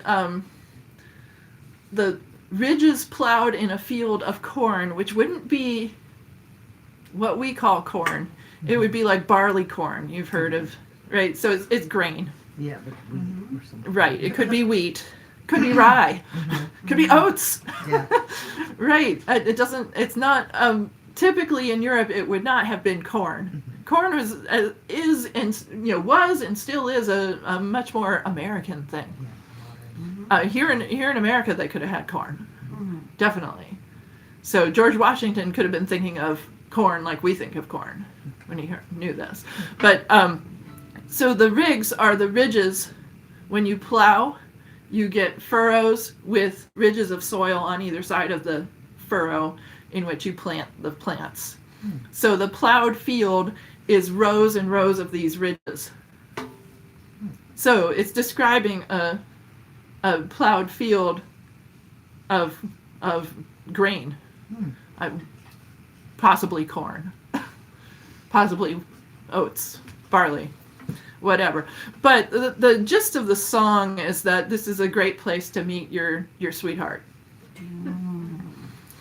the ridges plowed in a field of corn, which wouldn't be what we call corn. It would be like barley corn. You've heard of, right? So it's grain. Yeah, but wheat or something. Right. It could be wheat. Could be rye. Could be oats. Yeah. Right. It's not, typically in Europe, it would not have been corn. Corn was and still is a much more American thing. Here in America, they could have had corn, definitely. So George Washington could have been thinking of corn like we think of corn when he knew this. But so the rigs are the ridges. When you plow, you get furrows with ridges of soil on either side of the furrow in which you plant the plants. So the plowed field is rows and rows of these ridges. So it's describing a plowed field of grain, possibly corn, possibly oats, barley, whatever. But the gist of the song is that this is a great place to meet your sweetheart.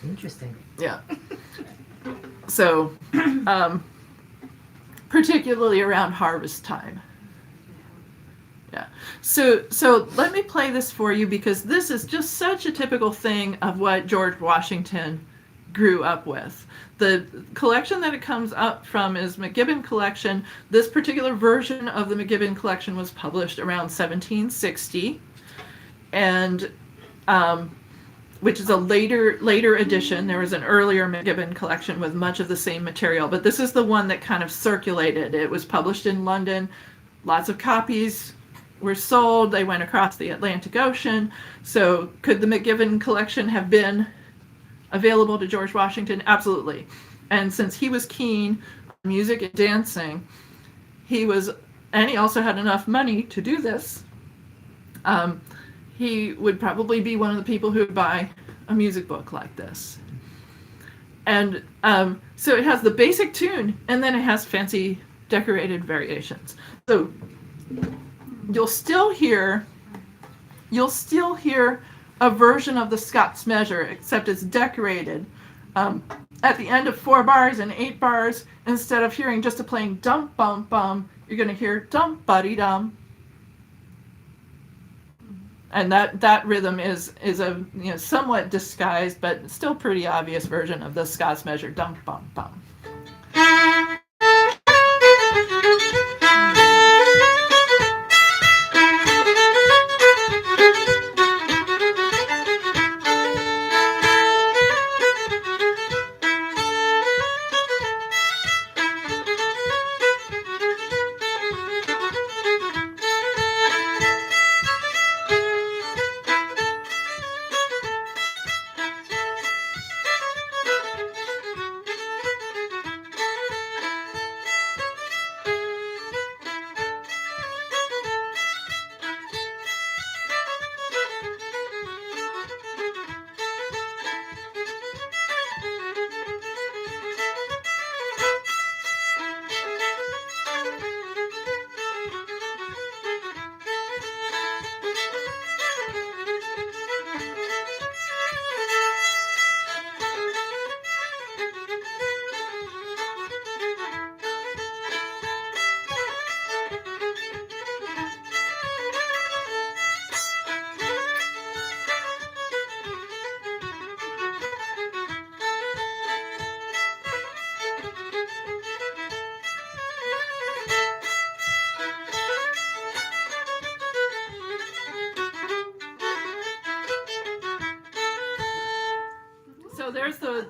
Interesting. Yeah. So, particularly around harvest time. Yeah. So let me play this for you because this is just such a typical thing of what George Washington grew up with. The collection that it comes up from is McGibbon Collection. This particular version of the McGibbon Collection was published around 1760, and which is a later edition. There was an earlier McGibbon Collection with much of the same material, but this is the one that kind of circulated. It was published in London. Lots of copies were sold. They went across the Atlantic Ocean. So could the McGibbon Collection have been available to George Washington? Absolutely. And since he was keen on music and dancing, he also had enough money to do this. He would probably be one of the people who would buy a music book like this. And so it has the basic tune, and then it has fancy decorated variations. So you'll still hear a version of the Scots measure, except it's decorated. At the end of 4 bars and 8 bars, instead of hearing just a plain dum bum bum, you're going to hear dum buddy dum. And that rhythm is a somewhat disguised but still pretty obvious version of the Scots measure dum bum bum.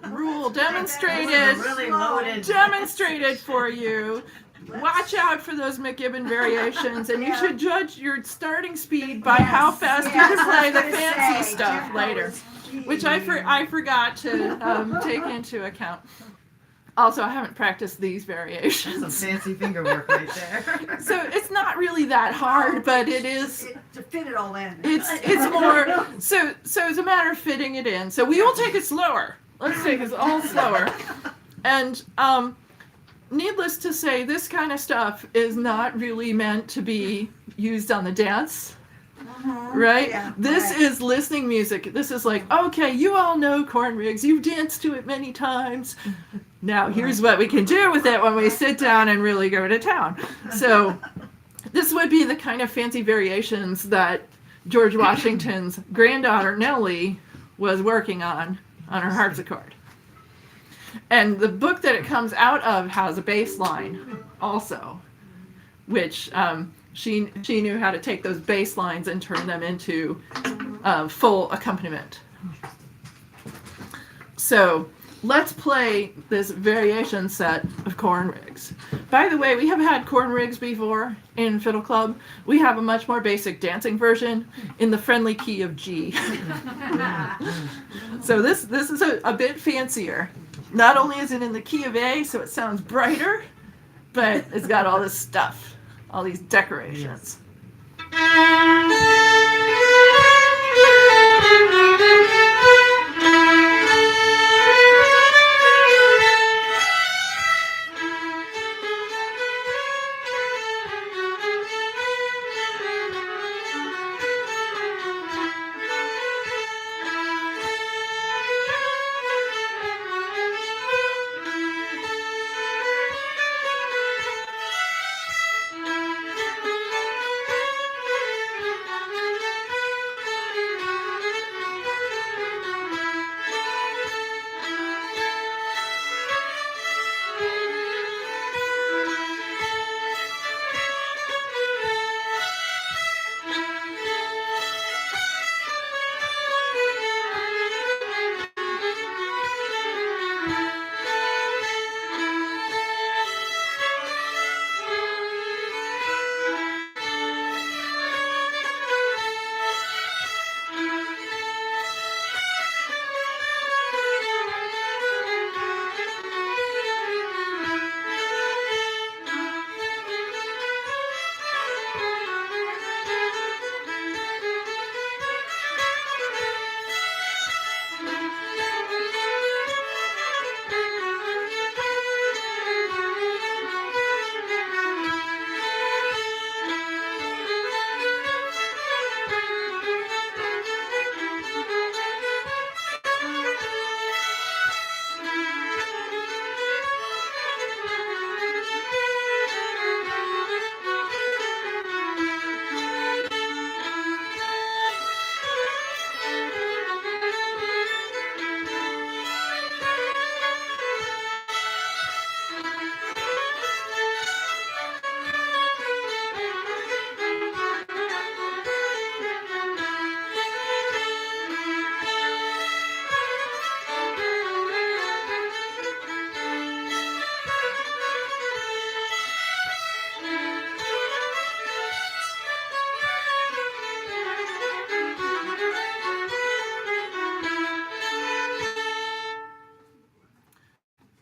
rule This demonstrated. is a really loaded. Demonstrated for you. Watch out for those McGibbon variations, and you should judge your starting speed by how fast you can play the fancy stuff later, which I forgot to take into account. Also, I haven't practiced these Some variations, fancy finger work right there. so it's not really that hard, but it is. To fit it all in. It's more so it's a matter of fitting it in. So we will take it slower. Let's take it all slower. And needless to say, this kind of stuff is not really meant to be used on the dance. Right? Yeah, This right. is listening music. This is like, okay, you all know corn rigs. You've danced to it many times. Now here's what we can do with it when we sit down and really go to town. So this would be the kind of fancy variations that George Washington's granddaughter Nellie was working on her harpsichord. And the book that it comes out of has a bass line also, which she knew how to take those bass lines and turn them into full accompaniment. So let's play this variation set of corn rigs. By the way, we have had corn rigs before in Fiddle Club. We have a much more basic dancing version in the friendly key of G. So this is a bit fancier. Not only is it in the key of A, so it sounds brighter, but it's got all this stuff, all these decorations.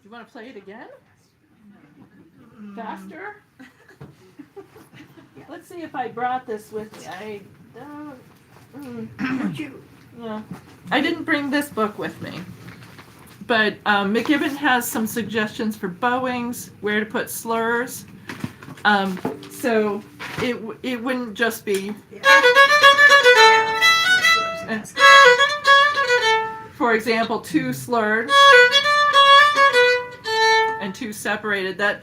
You want to play it again? Faster? Let's see if I brought this with me. I don't. Yeah. I didn't bring this book with me. But McGibbon has some suggestions for bowings, where to put slurs. So it wouldn't just be. For example, 2 slurred and 2 separated. That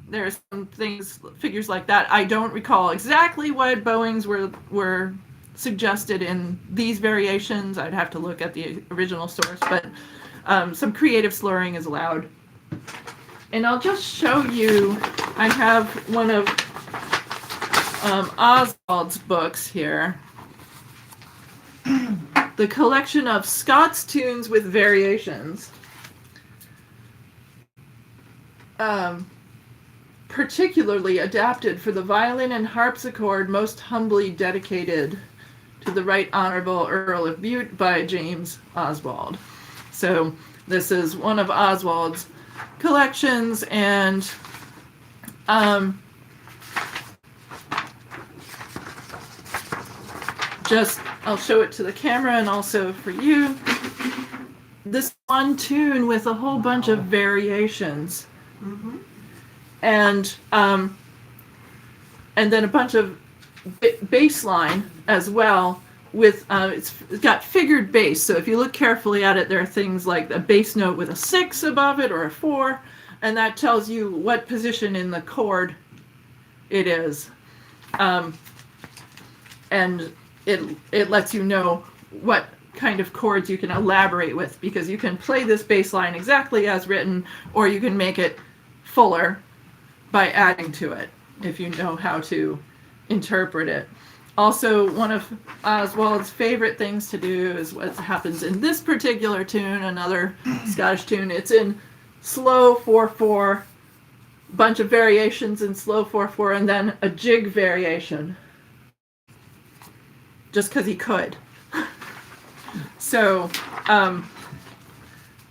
there's some figures like that. I don't recall exactly what bowings were suggested in these variations. I'd have to look at the original source, but some creative slurring is allowed. And I'll just show you. I have one of Oswald's books here. The collection of Scots tunes with variations. particularly adapted for the violin and harpsichord, most humbly dedicated to the Right Honorable Earl of Bute by James Oswald. So this is one of Oswald's collections, and I'll show it to the camera and also for you. This one tune with a whole bunch of variations. Mm-hmm. And then a bunch of bass line as well with it's got figured bass. So if you look carefully at it, there are things like a bass note with a 6 above it or a 4, and that tells you what position in the chord it is. And it lets you know what kind of chords you can elaborate with, because you can play this bass line exactly as written, or you can make it fuller by adding to it if you know how to interpret it. Also, one of Oswald's favorite things to do is what happens in this particular tune, another Scottish tune. It's in slow 4/4, bunch of variations in slow 4/4, and then a jig variation, just because he could. So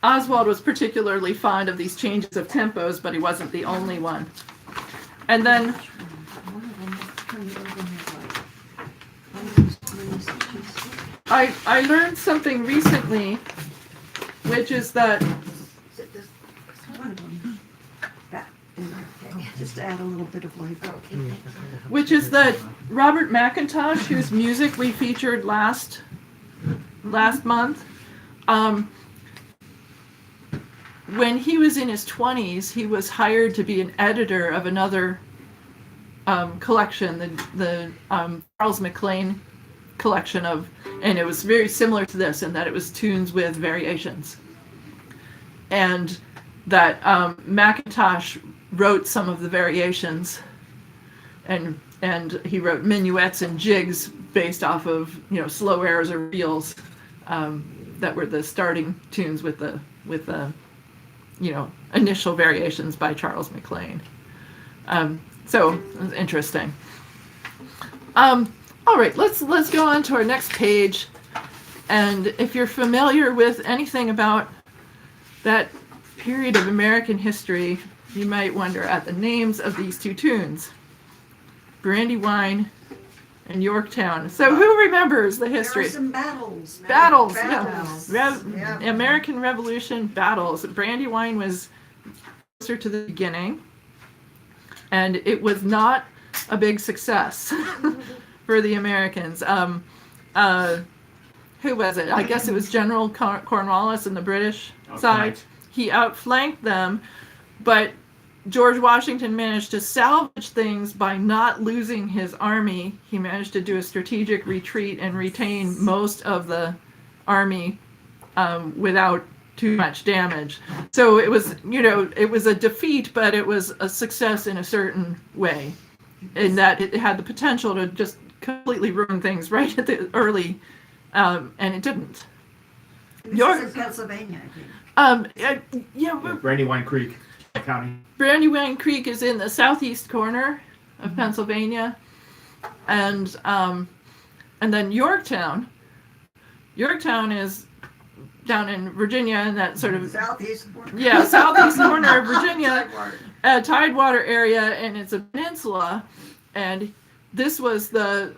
Oswald was particularly fond of these changes of tempos, but he wasn't the only one. And then I learned something recently, which is that One of them. That, okay. Just to add a little bit of life. Robert McIntosh, whose music we featured last month, when he was in his 20s, he was hired to be an editor of another collection, the Charles McLean collection and it was very similar to this in that it was tunes with variations. And that McIntosh wrote some of the variations, and he wrote minuets and jigs based off of slow airs or reels that were the starting tunes with the initial variations by Charles McLean. So it was interesting. All right, let's go on to our next page. And if you're familiar with anything about that period of American history, you might wonder at the names of these two tunes, Brandywine and Yorktown. So who remembers the history? There are some battles. Battles, Battles. yeah. American Revolution battles. Brandywine was closer to the beginning, and it was not a big success for the Americans. Who was it? I guess it was General Cornwallis and the British side. He outflanked them, but George Washington managed to salvage things by not losing his army. He managed to do a strategic retreat and retain most of the army without too much damage. So it was, it was a defeat, but it was a success in a certain way, in that it had the potential to just completely ruin things right at the early, and it didn't. This is in Pennsylvania, I think. Brandywine Creek County. Brandywine Creek is in the southeast corner of Pennsylvania, and then Yorktown. Yorktown is down in Virginia, in that sort of Southeast corner. Yeah, southeast corner of Virginia, Tidewater. Tidewater area, and it's a peninsula. And this was the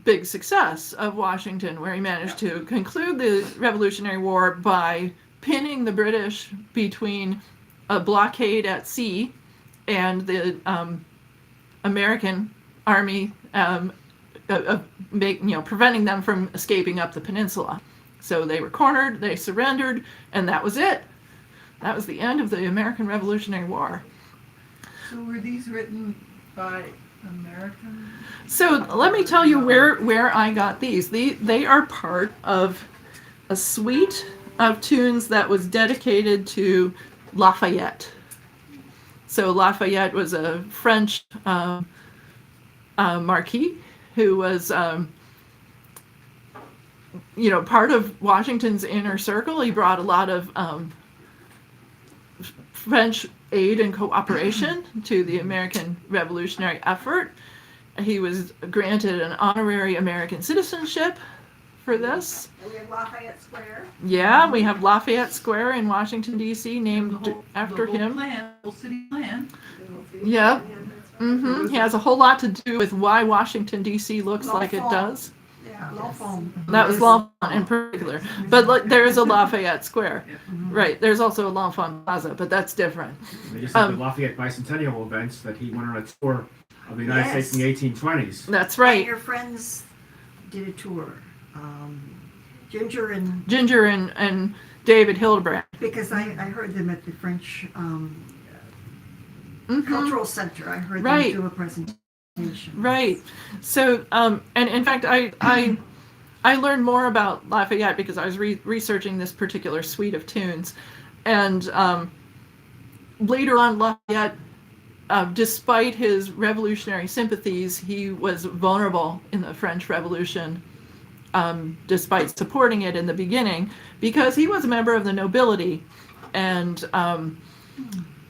big success of Washington, where he managed to conclude the Revolutionary War by pinning the British between a blockade at sea and the American army, preventing them from escaping up the peninsula. So they were cornered, they surrendered, and that was it. That was the end of the American Revolutionary War. So were these written by Americans? So let me tell you where I got these. They are part of a suite of tunes that was dedicated to Lafayette. So Lafayette was a French marquis who was, part of Washington's inner circle. He brought a lot of French aid and cooperation to the American Revolutionary effort. He was granted an honorary American citizenship for this. And we have Lafayette Square. Yeah, we have Lafayette Square in Washington, D.C., named after the whole him. plan, whole city plan. Yep. That's right. He has a whole lot to do with why Washington, D.C. looks like it does. Yeah, L'Enfant. That was L'Enfant in particular. But there is a Lafayette Square. Right. There's also a L'Enfant Plaza, but that's different. They just had the Lafayette Bicentennial events that he went on a tour of the United States in the 1820s. That's And right. your friends did a tour. Ginger and Ginger and David Hildebrand. because I heard them at the French Mhm. Cultural Center. I heard Right. them do a presentation. Right. So, and in fact, I learned more about Lafayette because I was researching this particular suite of tunes, and later on, Lafayette, despite his revolutionary sympathies, he was vulnerable in the French Revolution, despite supporting it in the beginning, because he was a member of the nobility, and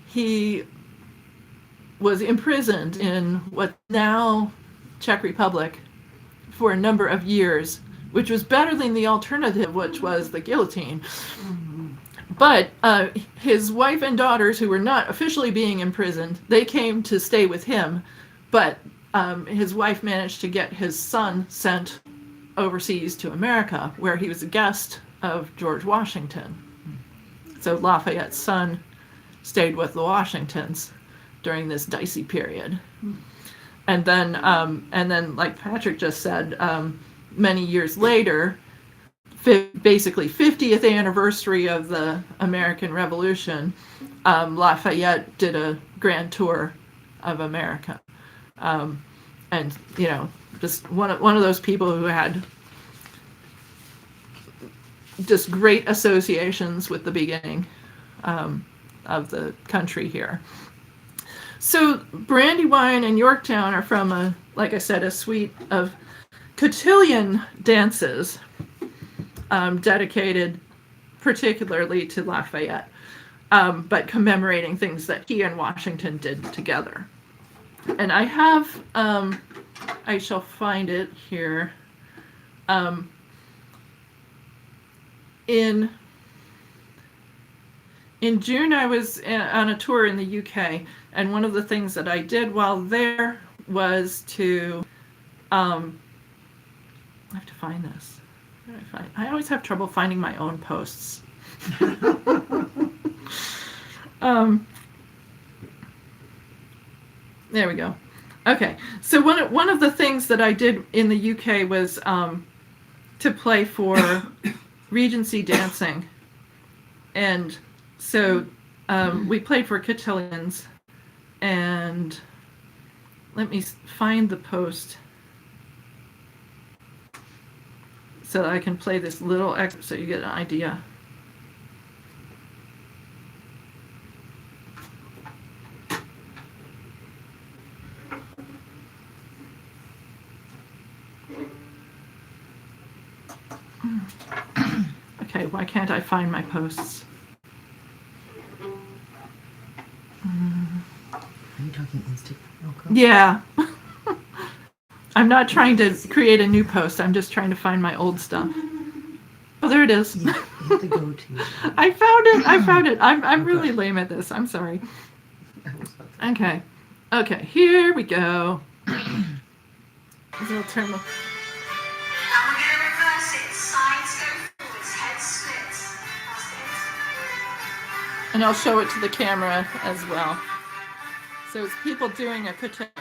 he was imprisoned in what now Czech Republic for a number of years, which was better than the alternative, which was the guillotine. But his wife and daughters, who were not officially being imprisoned, they came to stay with him. But his wife managed to get his son sent overseas to America, where he was a guest of George Washington. So Lafayette's son stayed with the Washingtons during this dicey period. And then, like Patrick just said, many years later, basically 50th anniversary of the American Revolution, Lafayette did a grand tour of America. And, you know, just one of those people who had just great associations with the beginning of the country here. So Brandywine and Yorktown are from like I said, a suite of cotillion dances dedicated particularly to Lafayette, but commemorating things that he and Washington did together. And I have, I shall find it here. In June, I was on a tour in the UK, and one of the things that I did while there was to, I have to find this. Where did I find? I always have trouble finding my own posts. There we go. Okay, so one of the things that I did in the UK was to play for Regency dancing, and so we played for cotillions, and let me find the post so that I can play this little excerpt so you get an idea. Okay, why can't I find my posts? Are you talking Instagram? Okay. Yeah. I'm not trying to create a new post. I'm just trying to find my old stuff. Oh, there it is. You have to go to. I found it. I'm really lame at this. I'm sorry. Okay. Okay, here we go. I'll turn the... And we're going to reverse it. Sides go forwards, head splits. That's it. And I'll show it to the camera as well. So it's people doing a cotillion.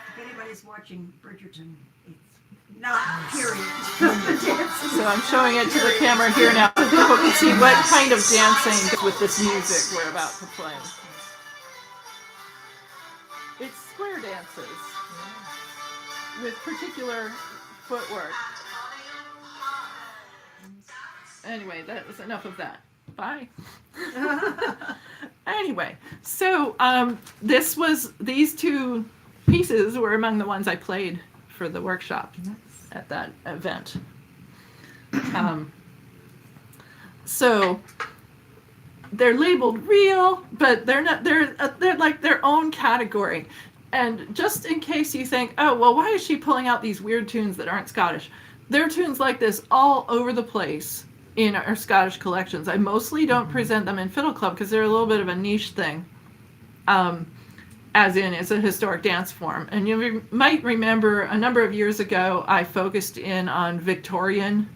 If anybody's watching Bridgerton, it's not period. So I'm showing it to the camera here now so people can see what kind of dancing with this music we're about to play. It's square dances with particular footwork. Anyway, that was enough of that. Bye. Anyway, so these two pieces were among the ones I played for the workshop at that event. So they're labeled real, but they're not. They're like their own category. And just in case you think, oh well, why is she pulling out these weird tunes that aren't Scottish? There are tunes like this all over the place in our Scottish collections. I mostly don't present them in Fiddle Club because they're a little bit of a niche thing. As in, it's a historic dance form. And you might remember a number of years ago, I focused in on Victorian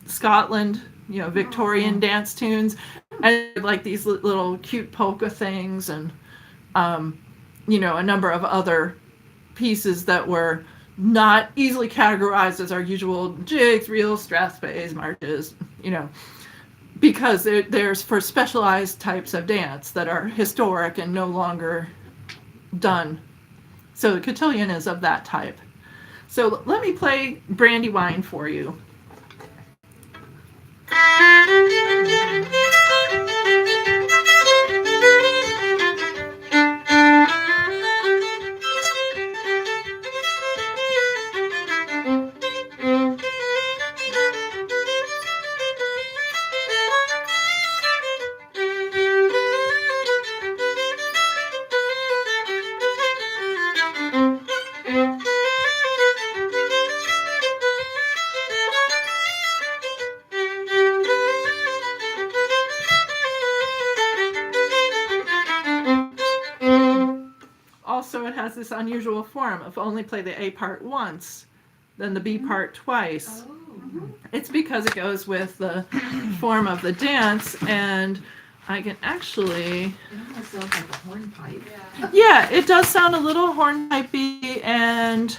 Scotland, Victorian dance tunes, and like these little cute polka things, and a number of other pieces that were not easily categorized as our usual jigs, reels, strathspeys, marches, because there's for specialized types of dance that are historic and no longer done. So the cotillion is of that type. So let me play Brandywine for you. Also, it has this unusual form of only play the A part once, then the B part twice. It's because it goes with the form of the dance, and I can actually... It almost sounds like a hornpipe. Yeah, it does sound a little hornpipey, and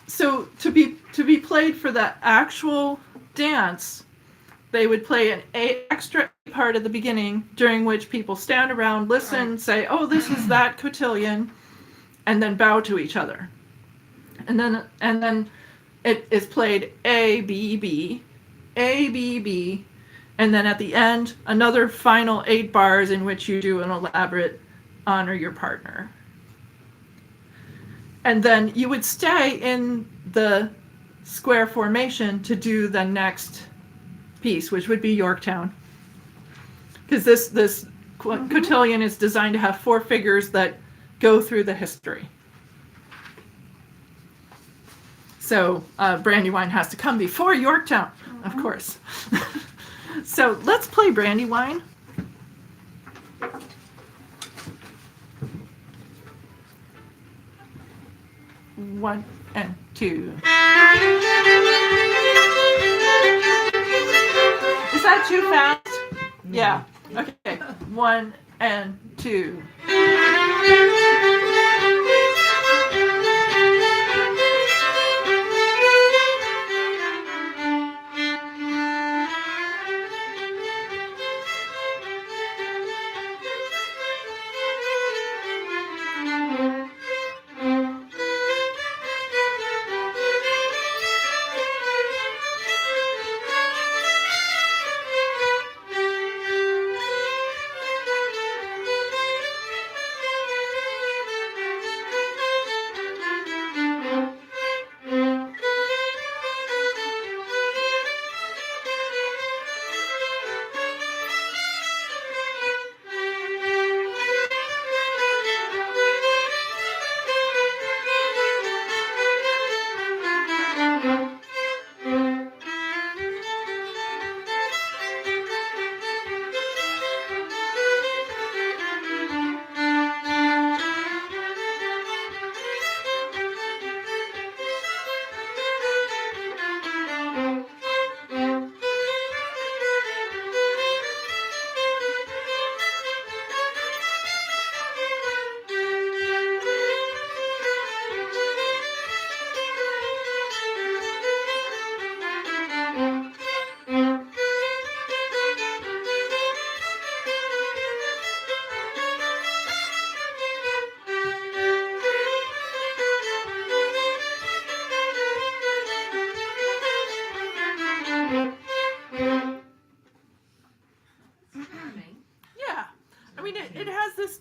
so to be played for the actual dance, they would play an extra part at the beginning, during which people stand around, listen, say, "Oh, this is that cotillion," and then bow to each other. And then it is played A B B, A B B, and then at the end another final 8 bars in which you do an elaborate honor your partner. And then you would stay in the square formation to do the next piece, which would be Yorktown, because this cotillion is designed to have 4 figures that go through the history. So Brandywine has to come before Yorktown, of course. So let's play Brandywine. One and two. Is that too fast? Yeah. Okay. 1 and 2.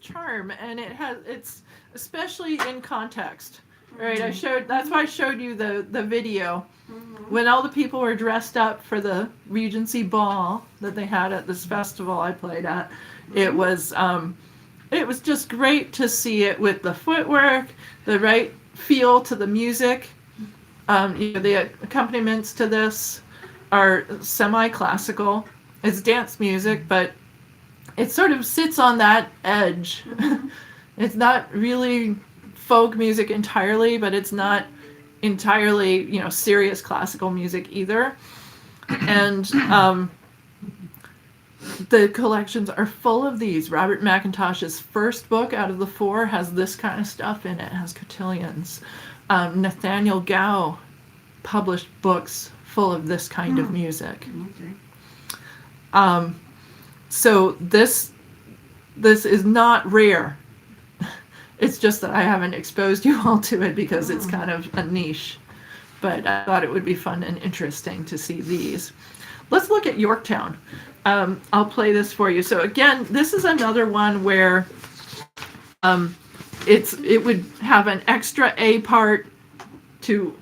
Charm, and it's especially in context, right? That's why I showed you the video when all the people were dressed up for the Regency Ball that they had at this festival I played at, it was just great to see it with the footwork, the right feel to the music. The accompaniments to this are semi-classical. It's dance music, but it sort of sits on that edge. It's not really folk music entirely, but it's not entirely, serious classical music either. And the collections are full of these. Robert McIntosh's first book out of the 4 has this kind of stuff in it. It has cotillions. Nathaniel Gow published books full of this kind of music. Okay. So this is not rare. It's just that I haven't exposed you all to it because it's kind of a niche. But I thought it would be fun and interesting to see these. Let's look at Yorktown. I'll play this for you. So again, this is another one where it would have an extra A part to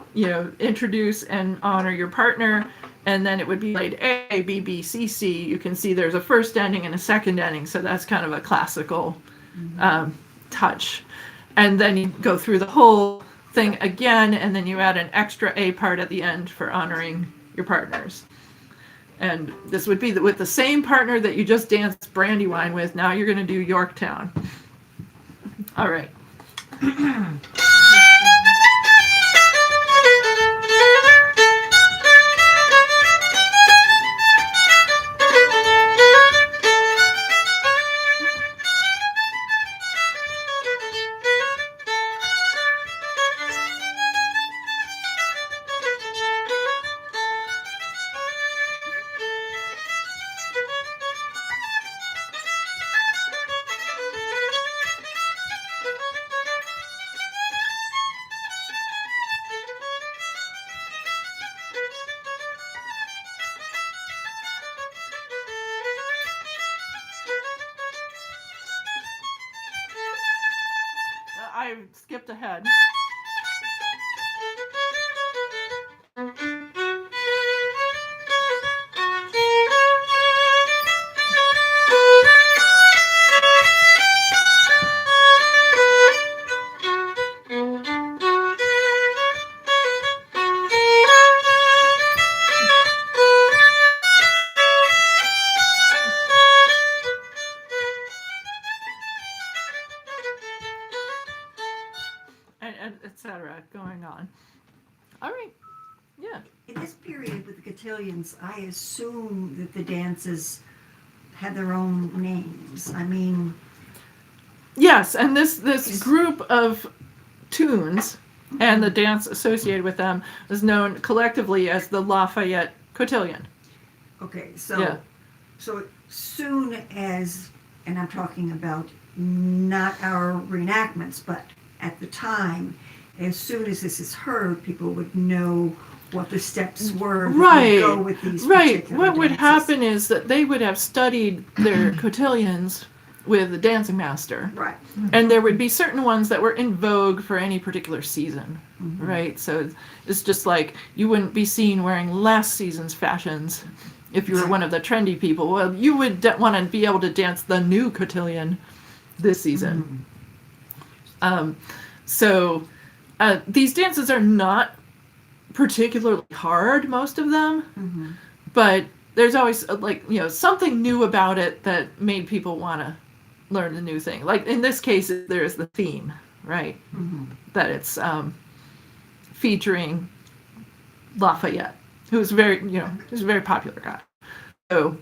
introduce and honor your partner, and then it would be played A, B, B, C, C. You can see there's a first ending and a second ending, so that's kind of a classical touch. And then you go through the whole thing again, and then you add an extra A part at the end for honoring your partners. And this would be with the same partner that you just danced Brandywine with. Now you're going to do Yorktown. All right. I skipped ahead. Etc. going on. All right. Yeah. In this period with the cotillions, I assume that the dances had their own names. I mean, Yes, and this group of tunes and the dance associated with them is known collectively as the Lafayette Cotillion. okay, so Yeah. so soon as, and I'm talking about not our reenactments, but at the time, as soon as this is heard, people would know what the steps were that Right. would go with these Right. particular What would dances. happen is that they would have studied their cotillions with the dancing master. Right. And there would be certain ones that were in vogue for any particular season, right? So it's just like you wouldn't be seen wearing last season's fashions if you were one of the trendy people. Well, you would want to be able to dance the new cotillion this season. So these dances are not particularly hard, most of them, but there's always something new about it that made people want to learn the new thing. Like in this case, there's the theme, right? That it's featuring Lafayette, who's who's a very popular guy. So,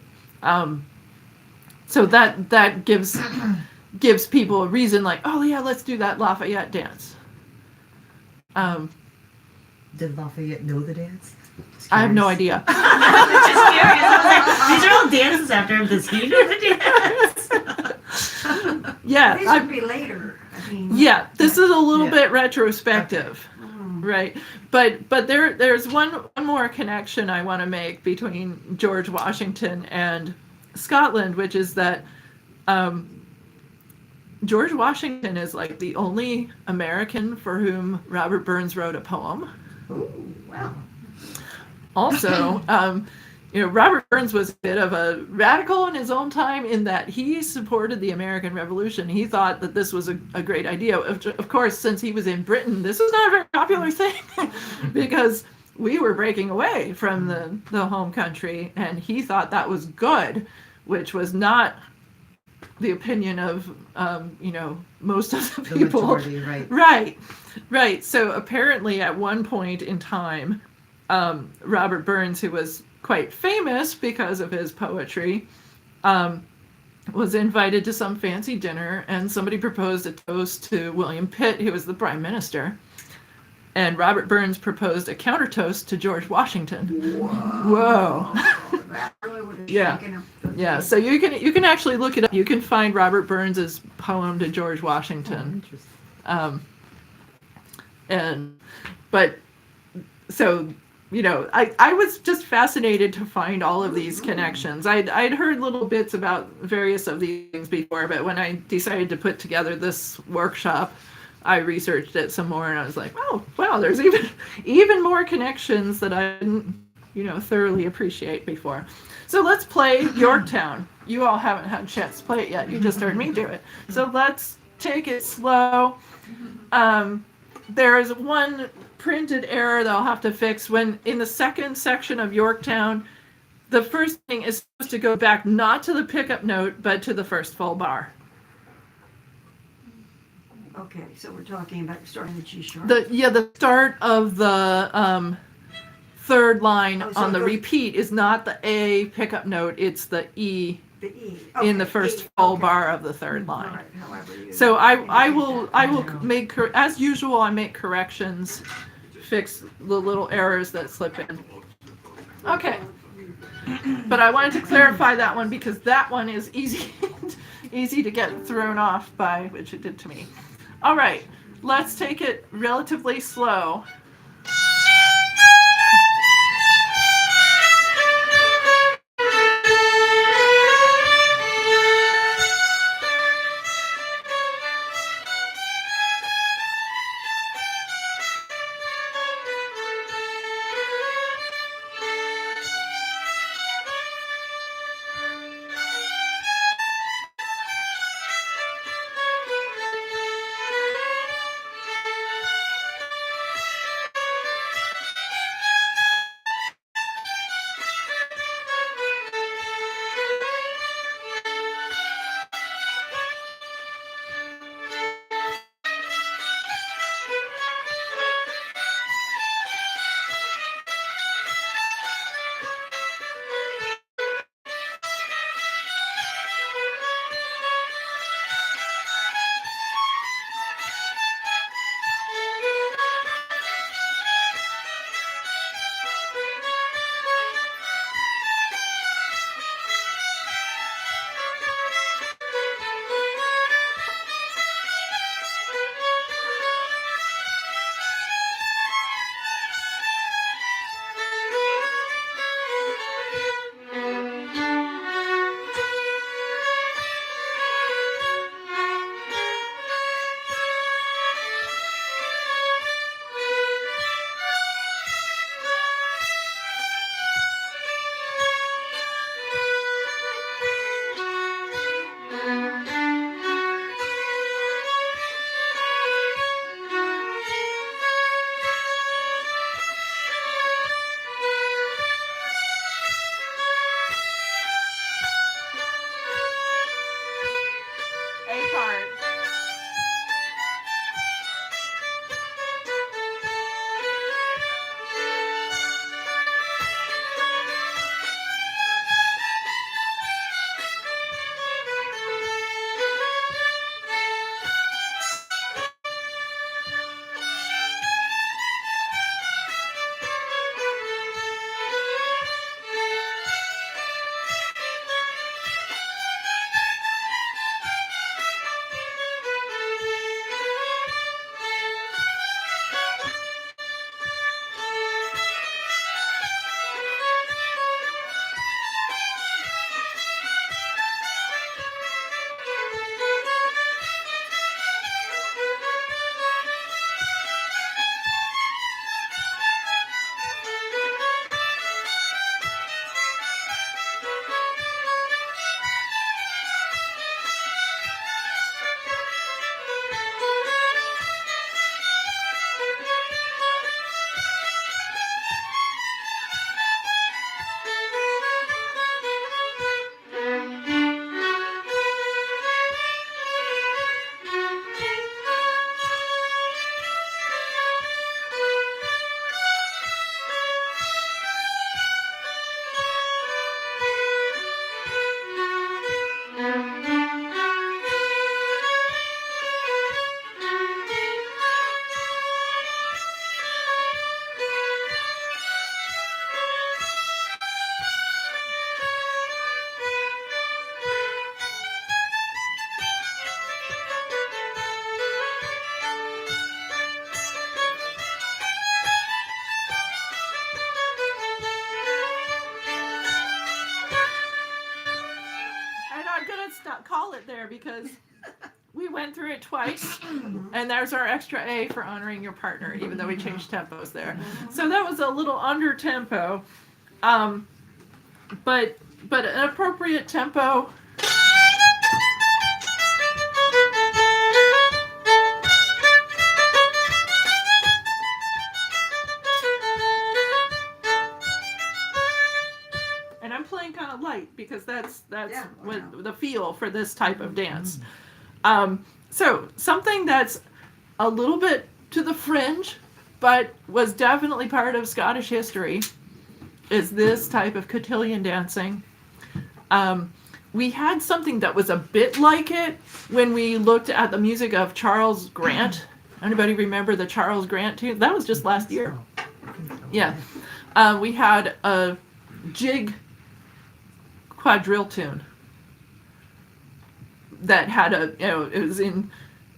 so that gives people a reason, like, oh yeah, let's do that Lafayette dance. Did Lafayette know the dance? I have no idea. Just curious. I was like, these are all dances after him. Does he know the dance? Yeah, These would be later. I mean, yeah. This is a little Yeah. bit retrospective, right? But there's one more connection I want to make between George Washington and Scotland, which is that George Washington is like the only American for whom Robert Burns wrote a poem. Ooh, wow. Also, Robert Burns was a bit of a radical in his own time in that he supported the American Revolution. He thought that this was a great idea. Of course, since he was in Britain, this was not a very popular thing because we were breaking away from the home country, and he thought that was good, which was not the opinion of most of the The people. majority, right. Right. So apparently at one point in time, Robert Burns, who was quite famous because of his poetry, was invited to some fancy dinner, and somebody proposed a toast to William Pitt, who was the prime minister. And Robert Burns proposed a counter toast to George Washington. Whoa. That really would have Yeah. shaken up the Yeah, so you can actually look it up. You can find Robert Burns's poem to George Washington. Interesting. I was just fascinated to find all of these connections. I'd heard little bits about various of these things before, but when I decided to put together this workshop, I researched it some more, and I was like, oh, wow, there's even more connections that I didn't, thoroughly appreciate before. So let's play Yorktown. You all haven't had a chance to play it yet. You just heard me do it. So let's take it slow. There is one printed error that I'll have to fix. When in the second section of Yorktown, the first thing is supposed to go back not to the pickup note, but to the first full bar. Okay, so we're talking about starting the G sharp. The start of the third line Oh, so on the it goes- repeat is not the A pickup note, it's the E The E. in the Okay, first E, full okay. bar of the third All line. right, however you So I will indicate that. make, as usual, I make corrections, fix the little errors that slip in. Okay. But I wanted to clarify that one because that one is easy to get thrown off by, which it did to me. All right, let's take it relatively slow. call it there because we went through it twice, and there's our extra A for honoring your partner, even though we changed tempos there. So that was a little under tempo, but an appropriate tempo. And I'm playing kind of light because that's Yeah, what wow. the feel for this type of dance. So something that's a little bit to the fringe, but was definitely part of Scottish history, is this type of cotillion dancing. We had something that was a bit like it when we looked at the music of Charles Grant. Anybody remember the Charles Grant tune? That was just last year. Yeah. We had a jig quadrille tune that had it was in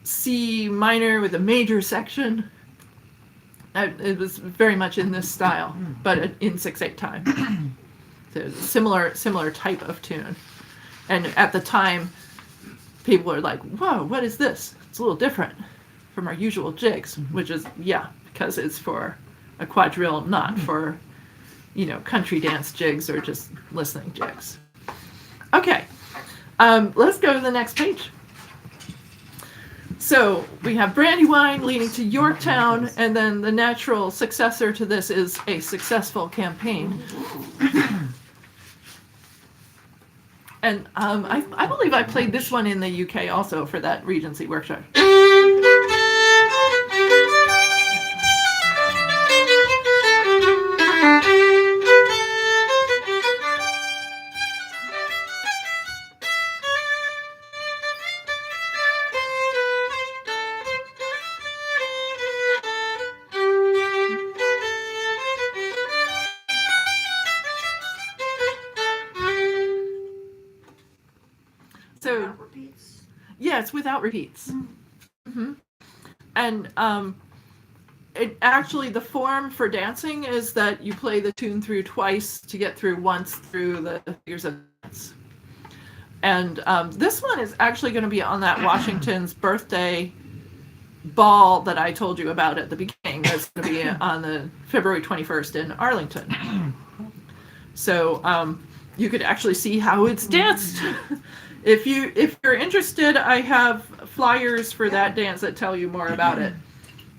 C minor with a major section. It was very much in this style, but in 6/8 time. So similar type of tune. And at the time, people were like, whoa, what is this? It's a little different from our usual jigs, which is, because it's for a quadrille, not for, country dance jigs or just listening jigs. Okay, let's go to the next page. So we have Brandywine leading to Yorktown, and then the natural successor to this is a successful campaign. And I believe I played this one in the UK also for that Regency workshop. So Repeats. yeah, it's without repeats. Mm-hmm. And it actually, the form for dancing is that you play the tune through twice to get through once through the figures of dance. And this one is actually going to be on that Washington's birthday ball that I told you about at the beginning. That's going to be on the February 21st in Arlington. So you could actually see how it's danced. If you're interested, I have flyers for that dance that tell you more about it.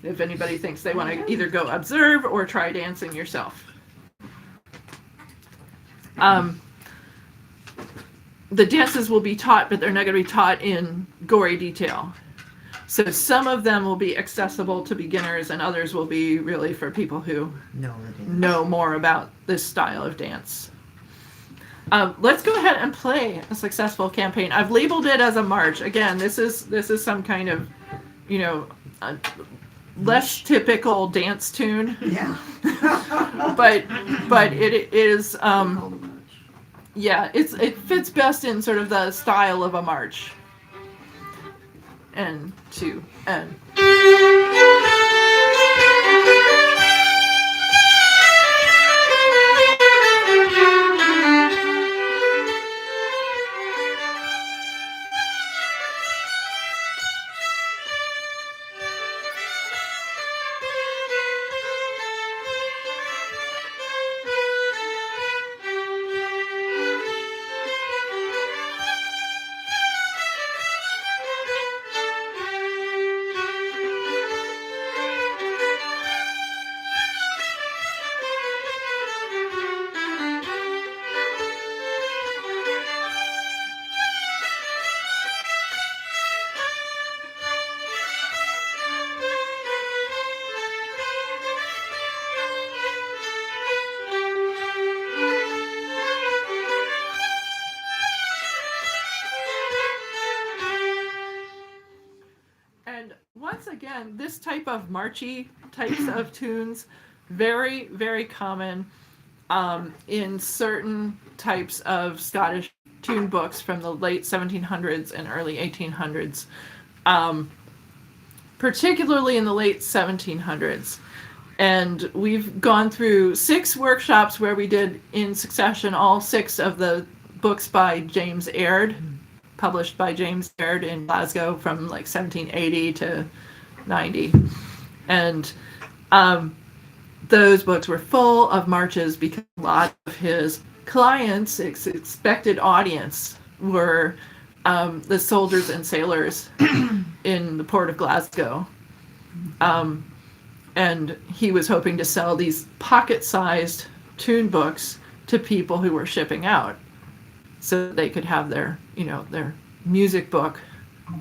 If anybody thinks they want to either go observe or try dancing yourself. The dances will be taught, but they're not going to be taught in gory detail. So some of them will be accessible to beginners, and others will be really for people who know more about this style of dance. Let's go ahead and play a successful campaign. I've labeled it as a march. Again, this is some kind of, less typical dance tune. Yeah. but it is, it fits best in sort of the style of a march. And 2 and. Once again, this type of marchy types of tunes, very, very common in certain types of Scottish tune books from the late 1700s and early 1800s, particularly in the late 1700s. And we've gone through 6 workshops where we did in succession all 6 of the books by James Aird. published by James Baird in Glasgow from like 1780 to 90. And those books were full of marches because a lot of his clients, expected audience, were the soldiers and sailors in the port of Glasgow. And he was hoping to sell these pocket-sized tune books to people who were shipping out, so they could have their, their music book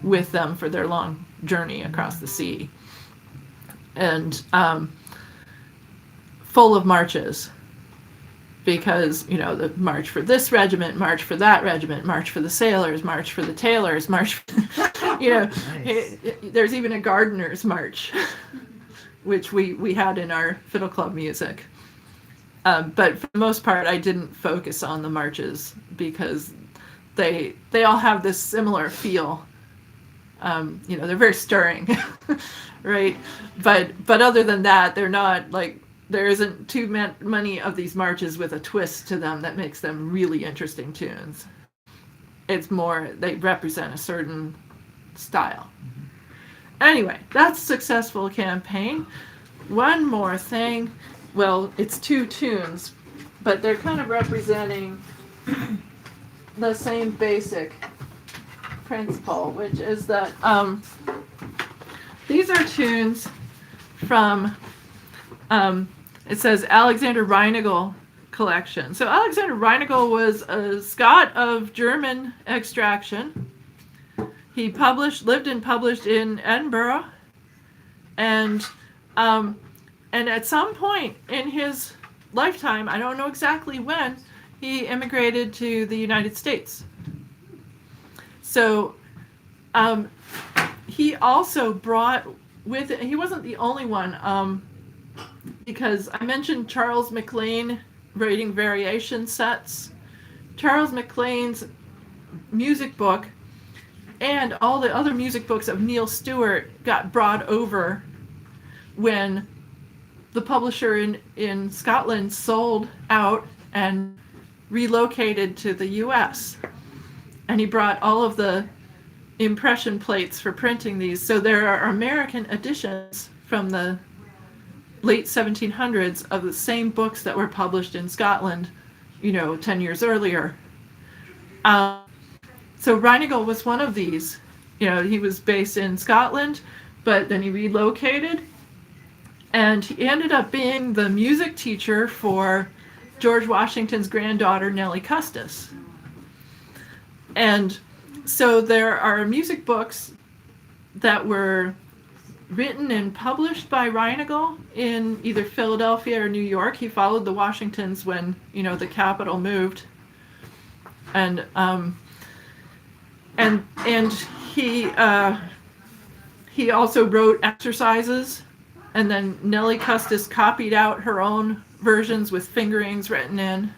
with them for their long journey across the sea. And full of marches, because, the march for this regiment, march for that regiment, march for the sailors, march for the tailors, march for, Nice. there's even a gardener's march, which we had in our Fiddle Club music. But for the most part, I didn't focus on the marches because they all have this similar feel. They're very stirring, right? But other than that, they're not like, there isn't too many of these marches with a twist to them that makes them really interesting tunes. It's more, they represent a certain style. Anyway, that's a successful campaign. One more thing. Well, it's 2 tunes, but they're kind of representing the same basic principle, which is that these are tunes from, it says Alexander Reinagel collection. So Alexander Reinagel was a Scot of German extraction. He lived and published in Edinburgh, and at some point in his lifetime, I don't know exactly when, he immigrated to the United States. So he also brought with it, he wasn't the only one, because I mentioned Charles MacLean writing variation sets. Charles MacLean's music book and all the other music books of Neil Stewart got brought over when the publisher in Scotland sold out and relocated to the US. And he brought all of the impression plates for printing these. So there are American editions from the late 1700s of the same books that were published in Scotland, 10 years earlier. So Reinagel was one of these. He was based in Scotland, but then he relocated, and he ended up being the music teacher for George Washington's granddaughter, Nellie Custis. And so there are music books that were written and published by Reinagel in either Philadelphia or New York. He followed the Washingtons when, the capital moved. And he also wrote exercises, and then Nellie Custis copied out her own versions with fingerings written in.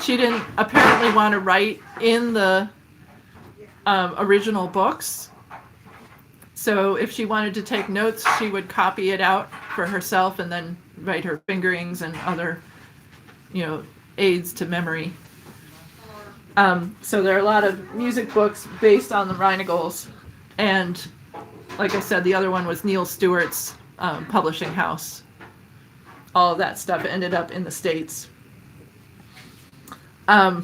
She didn't apparently want to write in the original books, so if she wanted to take notes, she would copy it out for herself and then write her fingerings and other, aids to memory. So there are a lot of music books based on the Reinagels, and like I said, the other one was Neil Stewart's publishing house. All of that stuff ended up in the States. All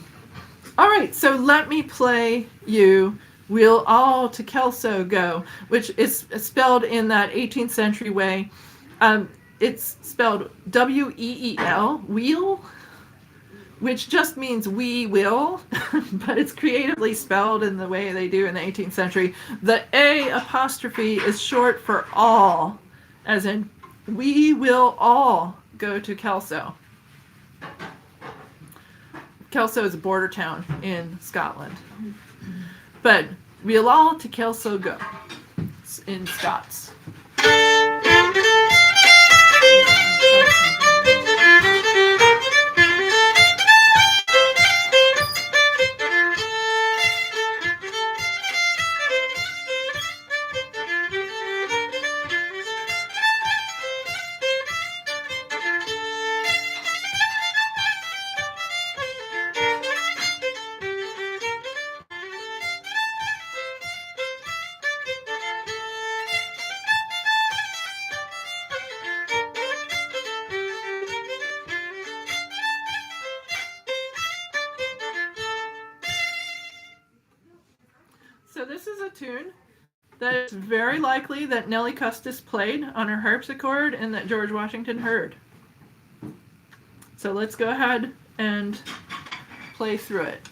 right, so let me play you We'll All to Kelso Go, which is spelled in that 18th century way. It's spelled W-E-E-L, wheel, which just means we will, but it's creatively spelled in the way they do in the 18th century. The A apostrophe is short for all, as in we will all go to Kelso. Kelso is a border town in Scotland. But we'll all to Kelso go. It's in Scots. this is a tune that it's very likely that Nellie Custis played on her harpsichord and that George Washington heard. So let's go ahead and play through it.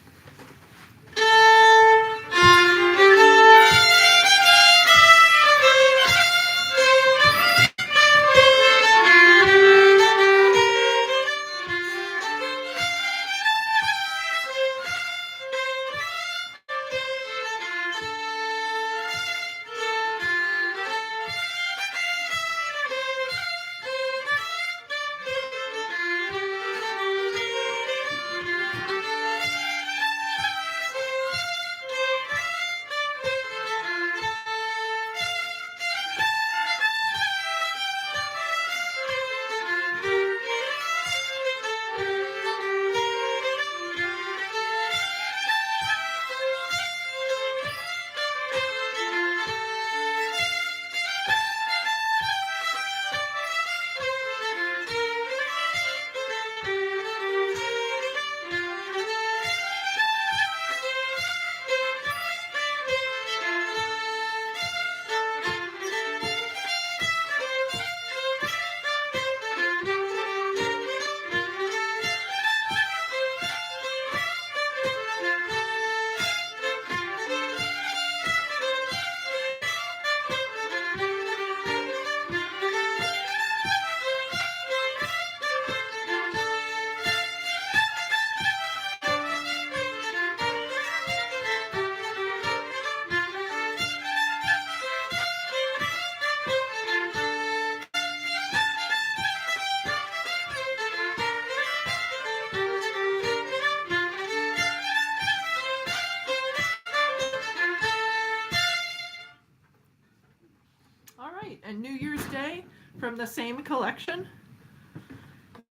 And New Year's Day from the same collection.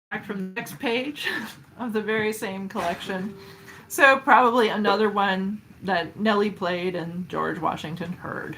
Back from the next page of the very same collection. So probably another one that Nellie played and George Washington heard.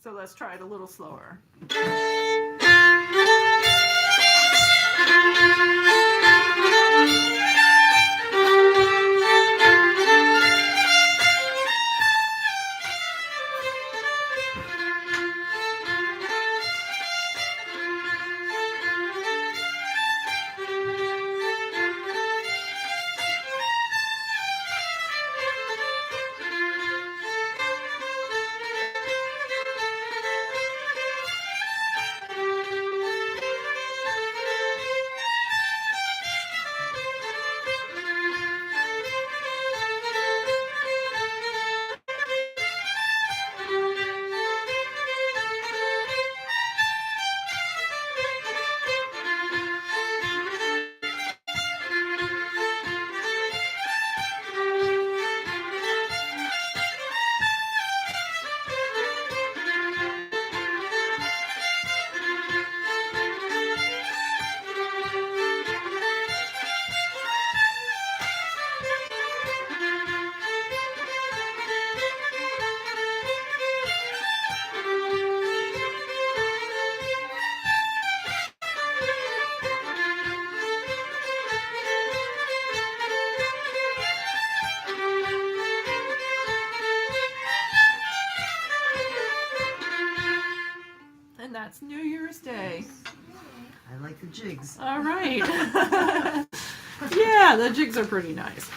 So let's try it a little slower. And that's New Year's Day. I like the jigs. All right. Yeah, the jigs are pretty nice.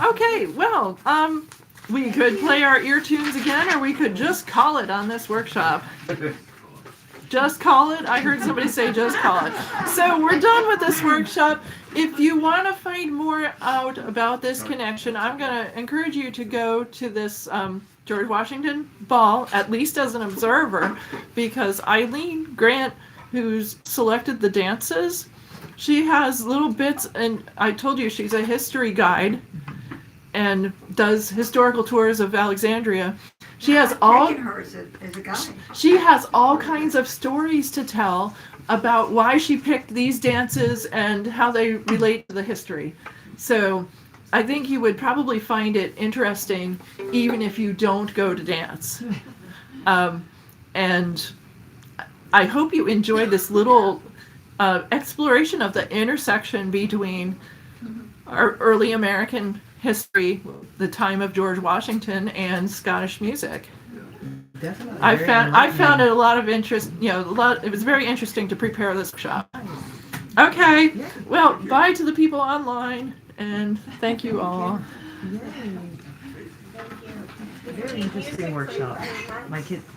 Okay, well, we could play our ear tunes again, or we could just call it on this workshop. Just call it. I heard somebody say just call it. So we're done with this workshop. If you want to find more out about this connection, I'm going to encourage you to go to this George Washington ball, at least as an observer, because Eileen Grant who's selected the dances. She has little bits, and I told you she's a history guide and does historical tours of Alexandria. She has all Taking her as a guide. she has all kinds of stories to tell about why she picked these dances and how they relate to the history. So I think you would probably find it interesting even if you don't go to dance. And I hope you enjoyed this little exploration of the intersection between our early American history, the time of George Washington, and Scottish music. Definitely. I very found enlightening. it a lot of interest. It was very interesting to prepare this workshop. Okay, well, bye to the people online, and thank you all. Yay. Very interesting workshop. My kids